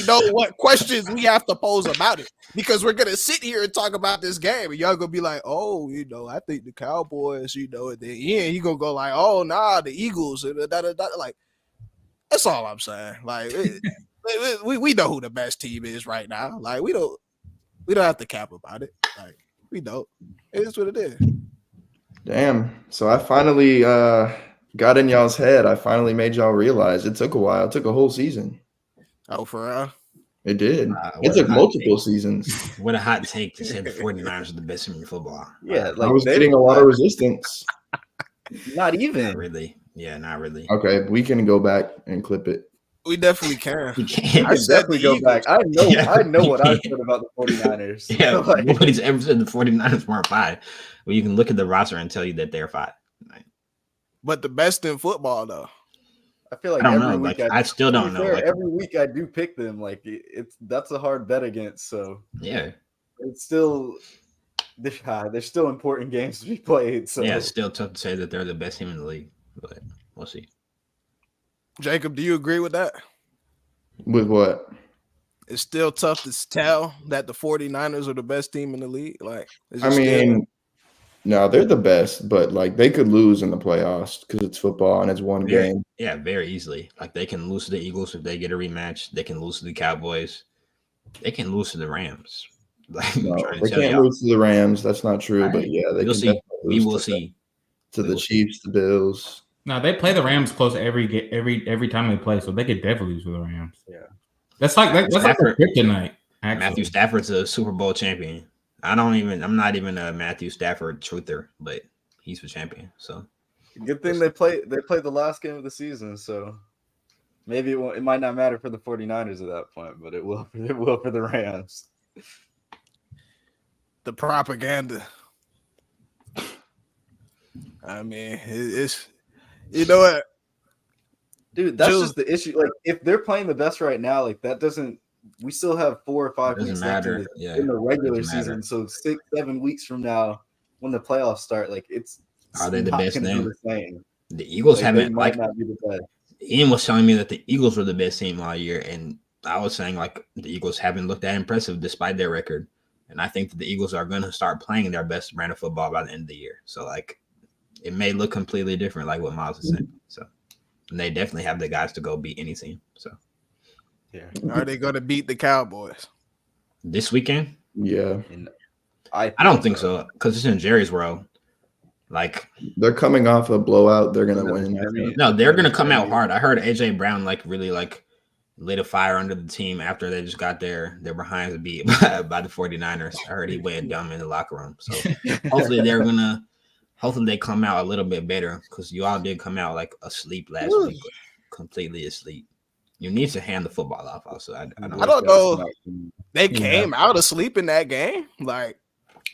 [SPEAKER 2] know what questions we have to pose about it, because we're gonna sit here and talk about this game and y'all gonna be like, oh, I think the Cowboys, at the end, you gonna go like, oh nah, the Eagles, like that's all I'm saying. Like we know who the best team is right now. Like we don't have to cap about it. Like we don't. It is what it is.
[SPEAKER 6] Damn. So I finally got in y'all's head. I finally made y'all realize it took a while. It took a whole season.
[SPEAKER 2] Oh, for real?
[SPEAKER 6] It did. It took multiple seasons.
[SPEAKER 5] What a hot take to say the 49ers are the best team in football.
[SPEAKER 3] Yeah,
[SPEAKER 6] I was getting a lot of resistance.
[SPEAKER 3] Not even.
[SPEAKER 5] Not really. Yeah, not really.
[SPEAKER 6] Okay, we can go back and clip it.
[SPEAKER 2] We definitely can.
[SPEAKER 5] You can.
[SPEAKER 3] I definitely go back. I know what I said about the 49ers.
[SPEAKER 5] Yeah, nobody's ever said the 49ers weren't 5. Well, you can look at the roster and tell you that they're 5. Right?
[SPEAKER 2] But the best in football, though.
[SPEAKER 3] I feel like
[SPEAKER 5] I don't know. Like I still don't know.
[SPEAKER 3] Every week I do pick them. Like that's a hard bet against. So
[SPEAKER 5] yeah,
[SPEAKER 3] it's still there's still important games to be played. So
[SPEAKER 5] yeah, it's still tough to say that they're the best team in the league, but we'll see.
[SPEAKER 2] Jacob, do you agree with that?
[SPEAKER 6] With what?
[SPEAKER 2] It's still tough to tell that the 49ers are the best team in the league. Like,
[SPEAKER 6] No, they're the best, but like they could lose in the playoffs because it's football and it's one game.
[SPEAKER 5] Yeah, very easily. Like they can lose to the Eagles if they get a rematch. They can lose to the Cowboys. They can lose to the Rams. Like I'm
[SPEAKER 6] No,
[SPEAKER 5] trying to
[SPEAKER 6] they
[SPEAKER 5] tell
[SPEAKER 6] can't
[SPEAKER 5] y'all.
[SPEAKER 6] lose to the Rams. That's not true.
[SPEAKER 5] All
[SPEAKER 6] But
[SPEAKER 5] right.
[SPEAKER 6] yeah, they
[SPEAKER 5] We'll
[SPEAKER 6] can
[SPEAKER 5] see.
[SPEAKER 6] definitely
[SPEAKER 5] We
[SPEAKER 6] lose
[SPEAKER 5] will
[SPEAKER 6] to,
[SPEAKER 5] see.
[SPEAKER 6] to
[SPEAKER 5] We
[SPEAKER 6] the
[SPEAKER 5] will see.
[SPEAKER 6] Chiefs, the Bills.
[SPEAKER 4] No, they play the Rams close every time they play, so they could definitely lose with the Rams.
[SPEAKER 3] Yeah.
[SPEAKER 4] That's like a kryptonite. Actually,
[SPEAKER 5] Matthew Stafford's a Super Bowl champion. I'm not even a Matthew Stafford truther, but he's a champion. So
[SPEAKER 3] Good thing they played the last game of the season, so maybe it might not matter for the 49ers at that point, but it will for the Rams.
[SPEAKER 2] The propaganda. I mean, it's you know what,
[SPEAKER 3] Dude, that's
[SPEAKER 2] Jules-
[SPEAKER 3] just the issue. Like, if they're playing the best right now, like that doesn't. We still have 4 or 5
[SPEAKER 5] Doesn't
[SPEAKER 3] weeks left
[SPEAKER 5] matter.
[SPEAKER 3] in the regular
[SPEAKER 5] Doesn't matter.
[SPEAKER 3] season. So 6-7 weeks from now, when the playoffs start, like it's
[SPEAKER 5] Are they the
[SPEAKER 3] not
[SPEAKER 5] best
[SPEAKER 3] gonna
[SPEAKER 5] then?
[SPEAKER 3] be the same.
[SPEAKER 5] the Eagles
[SPEAKER 3] Like, they
[SPEAKER 5] haven't
[SPEAKER 3] might not be the best.
[SPEAKER 5] Ian was telling me that the Eagles were the best team all year, and I was saying like the Eagles haven't looked that impressive despite their record. And I think that the Eagles are going to start playing their best brand of football by the end of the year. So like, it may look completely different, like what Miles is saying. So, and they definitely have the guys to go beat any team. So,
[SPEAKER 3] Yeah,
[SPEAKER 2] are they going to beat the Cowboys?
[SPEAKER 5] this weekend,
[SPEAKER 6] Yeah,
[SPEAKER 3] and
[SPEAKER 5] I don't think so because it's in Jerry's world. Like,
[SPEAKER 6] they're coming off a blowout. They're gonna win. I think.
[SPEAKER 5] no, they're gonna come out hard. I heard AJ Brown like really like lit a fire under the team after they just got their behinds beat by the 49ers. I heard he went dumb in the locker room. So hopefully they come out a little bit better because you all did come out like asleep last week, completely asleep. You need to hand the football off. Also, I
[SPEAKER 2] don't know. They came out asleep in that game. Like,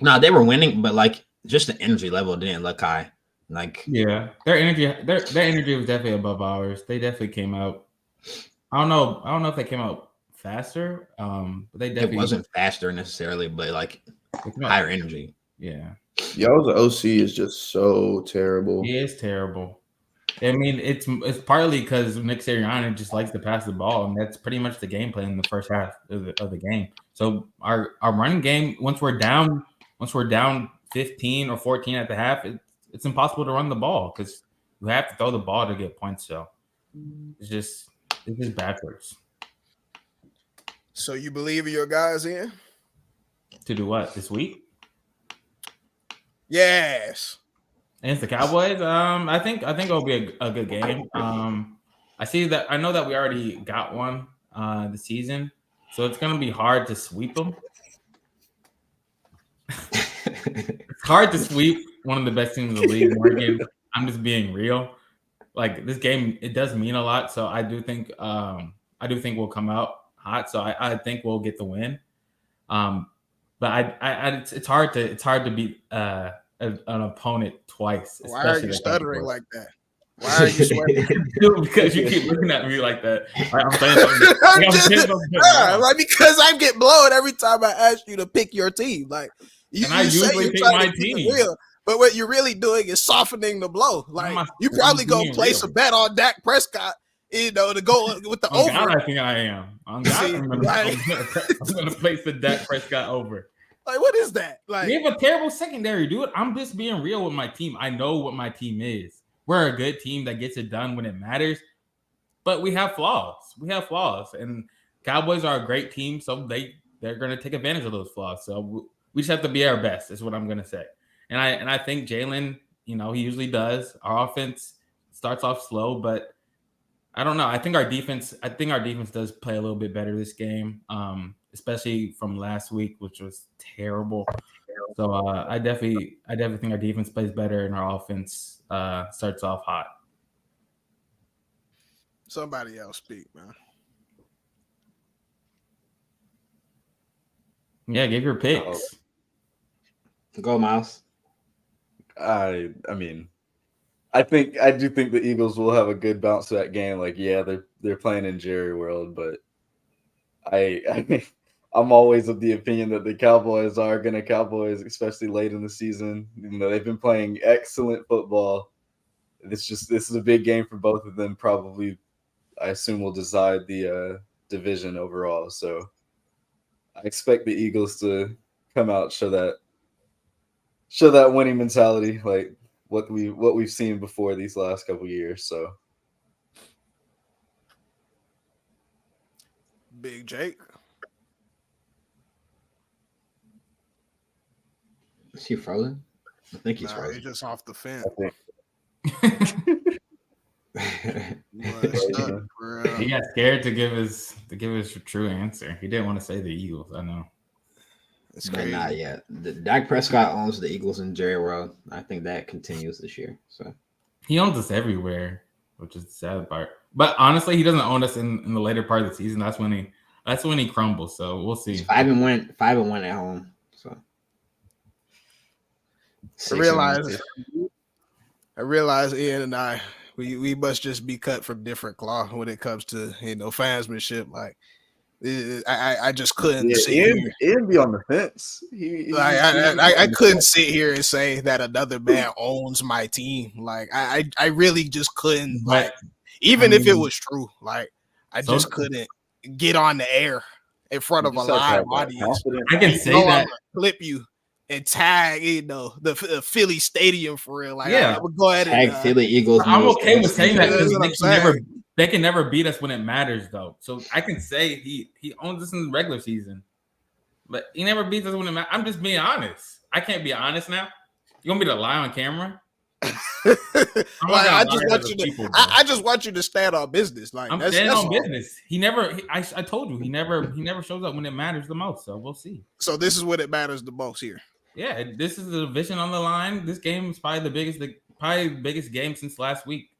[SPEAKER 5] no, they were winning, but like just the energy level didn't look high. Like,
[SPEAKER 4] yeah, their energy was definitely above ours. They definitely came out. I don't know if they came out faster. But they definitely
[SPEAKER 5] it wasn't faster necessarily, but like higher energy.
[SPEAKER 4] Yeah.
[SPEAKER 6] Y'all's OC is just so terrible.
[SPEAKER 4] He is terrible. I mean, it's partly because Nick Sirianni just likes to pass the ball, and that's pretty much the game plan in the first half of the game. So our running game, once we're down 15 or 14 at the half, it's impossible to run the ball because you have to throw the ball to get points. So it's just backwards.
[SPEAKER 2] so you believe in your guys in?
[SPEAKER 4] To do what this week?
[SPEAKER 2] Yes.
[SPEAKER 4] Against the Cowboys, I think it'll be a good game. I know that we already got one this season, so it's gonna be hard to sweep them. It's hard to sweep one of the best teams in the league, Morgan. I'm just being real. Like this game, it does mean a lot. So I do think we'll come out hot. So I think we'll get the win. But it's hard to beat an opponent twice.
[SPEAKER 2] Why are you stuttering like that? Why are you sweating?
[SPEAKER 4] Because you keep looking at me like that. I'm saying something.
[SPEAKER 2] Like, because I get blown every time I ask you to pick your team. Like,
[SPEAKER 4] I usually pick my team.
[SPEAKER 2] But what you're really doing is softening the blow. Like, you probably gonna place a bet on Dak Prescott, to go with the over.
[SPEAKER 4] God, I think I am. I'm gonna place the Dak Prescott over.
[SPEAKER 2] Like, what is that? Like,
[SPEAKER 4] we have a terrible secondary, dude. I'm just being real with my team. I know what my team is. We're a good team that gets it done when it matters, but we have flaws. And Cowboys are a great team, so they're going to take advantage of those flaws. So we just have to be our best, is what I'm going to say. And I think Jalen, he usually does. Our offense starts off slow, but I don't know. I think our defense does play a little bit better this game, especially from last week, which was terrible. So I definitely think our defense plays better and our offense starts off hot.
[SPEAKER 2] Somebody else speak, man.
[SPEAKER 4] Yeah, give your picks.
[SPEAKER 5] Go, Miles.
[SPEAKER 3] I mean, I do think the Eagles will have a good bounce to that game. Like, yeah, they're playing in Jerry World, but I'm always of the opinion that the Cowboys are going to Cowboys, especially late in the season. They've been playing excellent football. This is a big game for both of them. Probably, I assume, will decide the division overall. So I expect the Eagles to come out, show show that winning mentality, like what we've seen before these last couple years. So
[SPEAKER 2] Big Jake.
[SPEAKER 5] Is he frozen? I think he's
[SPEAKER 2] Nah,
[SPEAKER 5] frozen.
[SPEAKER 2] he's just off the fence.
[SPEAKER 3] I think
[SPEAKER 4] He got scared to give his true answer. He didn't want to say the Eagles. I know.
[SPEAKER 2] It's
[SPEAKER 5] But
[SPEAKER 2] crazy.
[SPEAKER 5] not yet. Dak Prescott owns the Eagles in Jerry World. I think that continues this year. So
[SPEAKER 4] He owns us everywhere, which is the sad part. But honestly, he doesn't own us in the later part of the season. That's when he crumbles. So we'll see.
[SPEAKER 5] 5-1 at home. So
[SPEAKER 2] I realize Ian and I we must just be cut from different cloth when it comes to fansmanship. Like I just couldn't sit here.
[SPEAKER 3] Ian be on the fence.
[SPEAKER 2] I couldn't sit here and say that another man owns my team. Like I really just couldn't. Like even if it was true, like I just couldn't get on the air in front of a live audience.
[SPEAKER 4] I can say that.
[SPEAKER 2] Clip you and tag the Philly Stadium for real. Like
[SPEAKER 4] yeah,
[SPEAKER 2] I would go ahead
[SPEAKER 5] tag
[SPEAKER 2] and
[SPEAKER 5] Philly Eagles.
[SPEAKER 4] I'm okay with saying that because
[SPEAKER 2] saying.
[SPEAKER 4] they can never beat us when it matters, though. So I can say he owns us in the regular season, but he never beats us when it matters. I'm just being honest. I can't be honest now. You want me to lie on camera?
[SPEAKER 2] I just want you to stand on business. Like
[SPEAKER 4] I'm standing on business. He never. I told you he never shows up when it matters the most. So we'll see.
[SPEAKER 2] So this is when it matters the most here.
[SPEAKER 4] Yeah, this is the division on the line. This game is probably the biggest game since last week.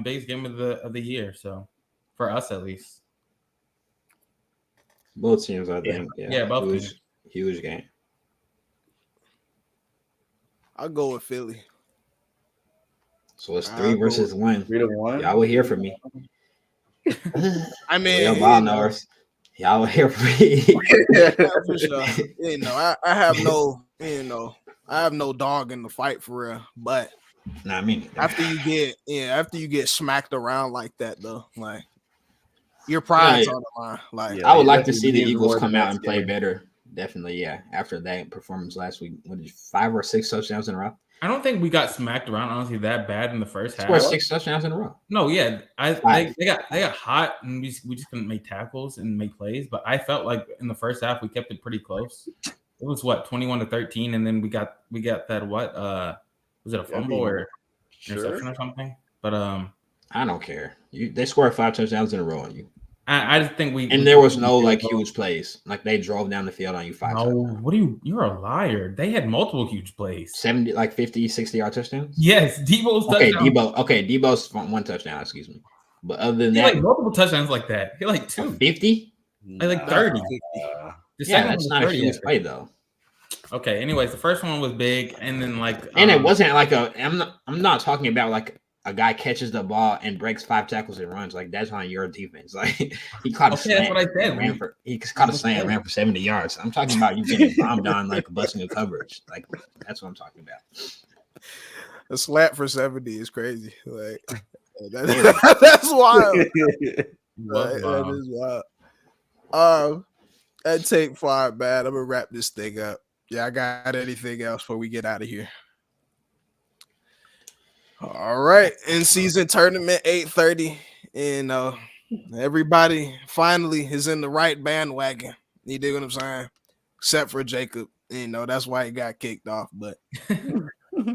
[SPEAKER 4] Biggest game of the year. So for us at least.
[SPEAKER 5] Both teams, I think.
[SPEAKER 4] Yeah, both teams.
[SPEAKER 5] Huge game.
[SPEAKER 2] I'll go with Philly.
[SPEAKER 5] So it's 3 versus 1.
[SPEAKER 3] 3-1.
[SPEAKER 5] Y'all will hear from me.
[SPEAKER 2] I mean,
[SPEAKER 5] y'all will hear from me.
[SPEAKER 2] For sure. I have no dog in the fight for real. But
[SPEAKER 5] I mean,
[SPEAKER 2] after you get smacked around like that though, like your pride's on the line. Like
[SPEAKER 5] I would like to see the Eagles come out and play better. Definitely, yeah. After that performance last week, what did you 5 or 6 touchdowns in a row?
[SPEAKER 4] I don't think we got smacked around honestly that bad in the first half.
[SPEAKER 5] Scored 6 touchdowns in a row.
[SPEAKER 4] No, yeah, they got hot and we just couldn't make tackles and make plays. But I felt like in the first half we kept it pretty close. It was 21-13, and then we got that was it a fumble or interception or something? But
[SPEAKER 5] I don't care. They scored 5 touchdowns in a row on you.
[SPEAKER 4] I just think
[SPEAKER 5] there was no huge plays. Like they drove down the field on you 5 times.
[SPEAKER 4] What you're a liar. They had multiple huge plays.
[SPEAKER 5] 70, 50, 60-yard touchdowns?
[SPEAKER 4] Yes, Debo's touchdown.
[SPEAKER 5] Debo's 1 touchdown, excuse me. But other than that,
[SPEAKER 4] multiple touchdowns like that. He 2.
[SPEAKER 5] 50?
[SPEAKER 4] I 30.
[SPEAKER 5] That's not a huge play though.
[SPEAKER 4] Okay, anyways, the first one was big, and then
[SPEAKER 5] and it wasn't I'm not talking about a guy catches the ball and breaks 5 tackles and runs. Like that's on your defense. Like he caught a slant.
[SPEAKER 4] That's what I said.
[SPEAKER 5] He caught a slant and ran for 70 yards. I'm talking about you getting bombed on busting a coverage. Like that's what I'm talking about.
[SPEAKER 2] A slant for 70 is crazy. Like that's wild. That is wild. That take 5, man. I'm gonna wrap this thing up. Yeah, I got anything else before we get out of here? All right, in season tournament 8:30, and everybody finally is in the right bandwagon. You dig what I'm saying? Except for Jacob, that's why he got kicked off. But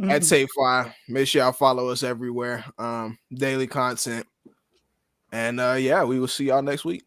[SPEAKER 2] at Tape 5, make sure y'all follow us everywhere. Daily content, and we will see y'all next week.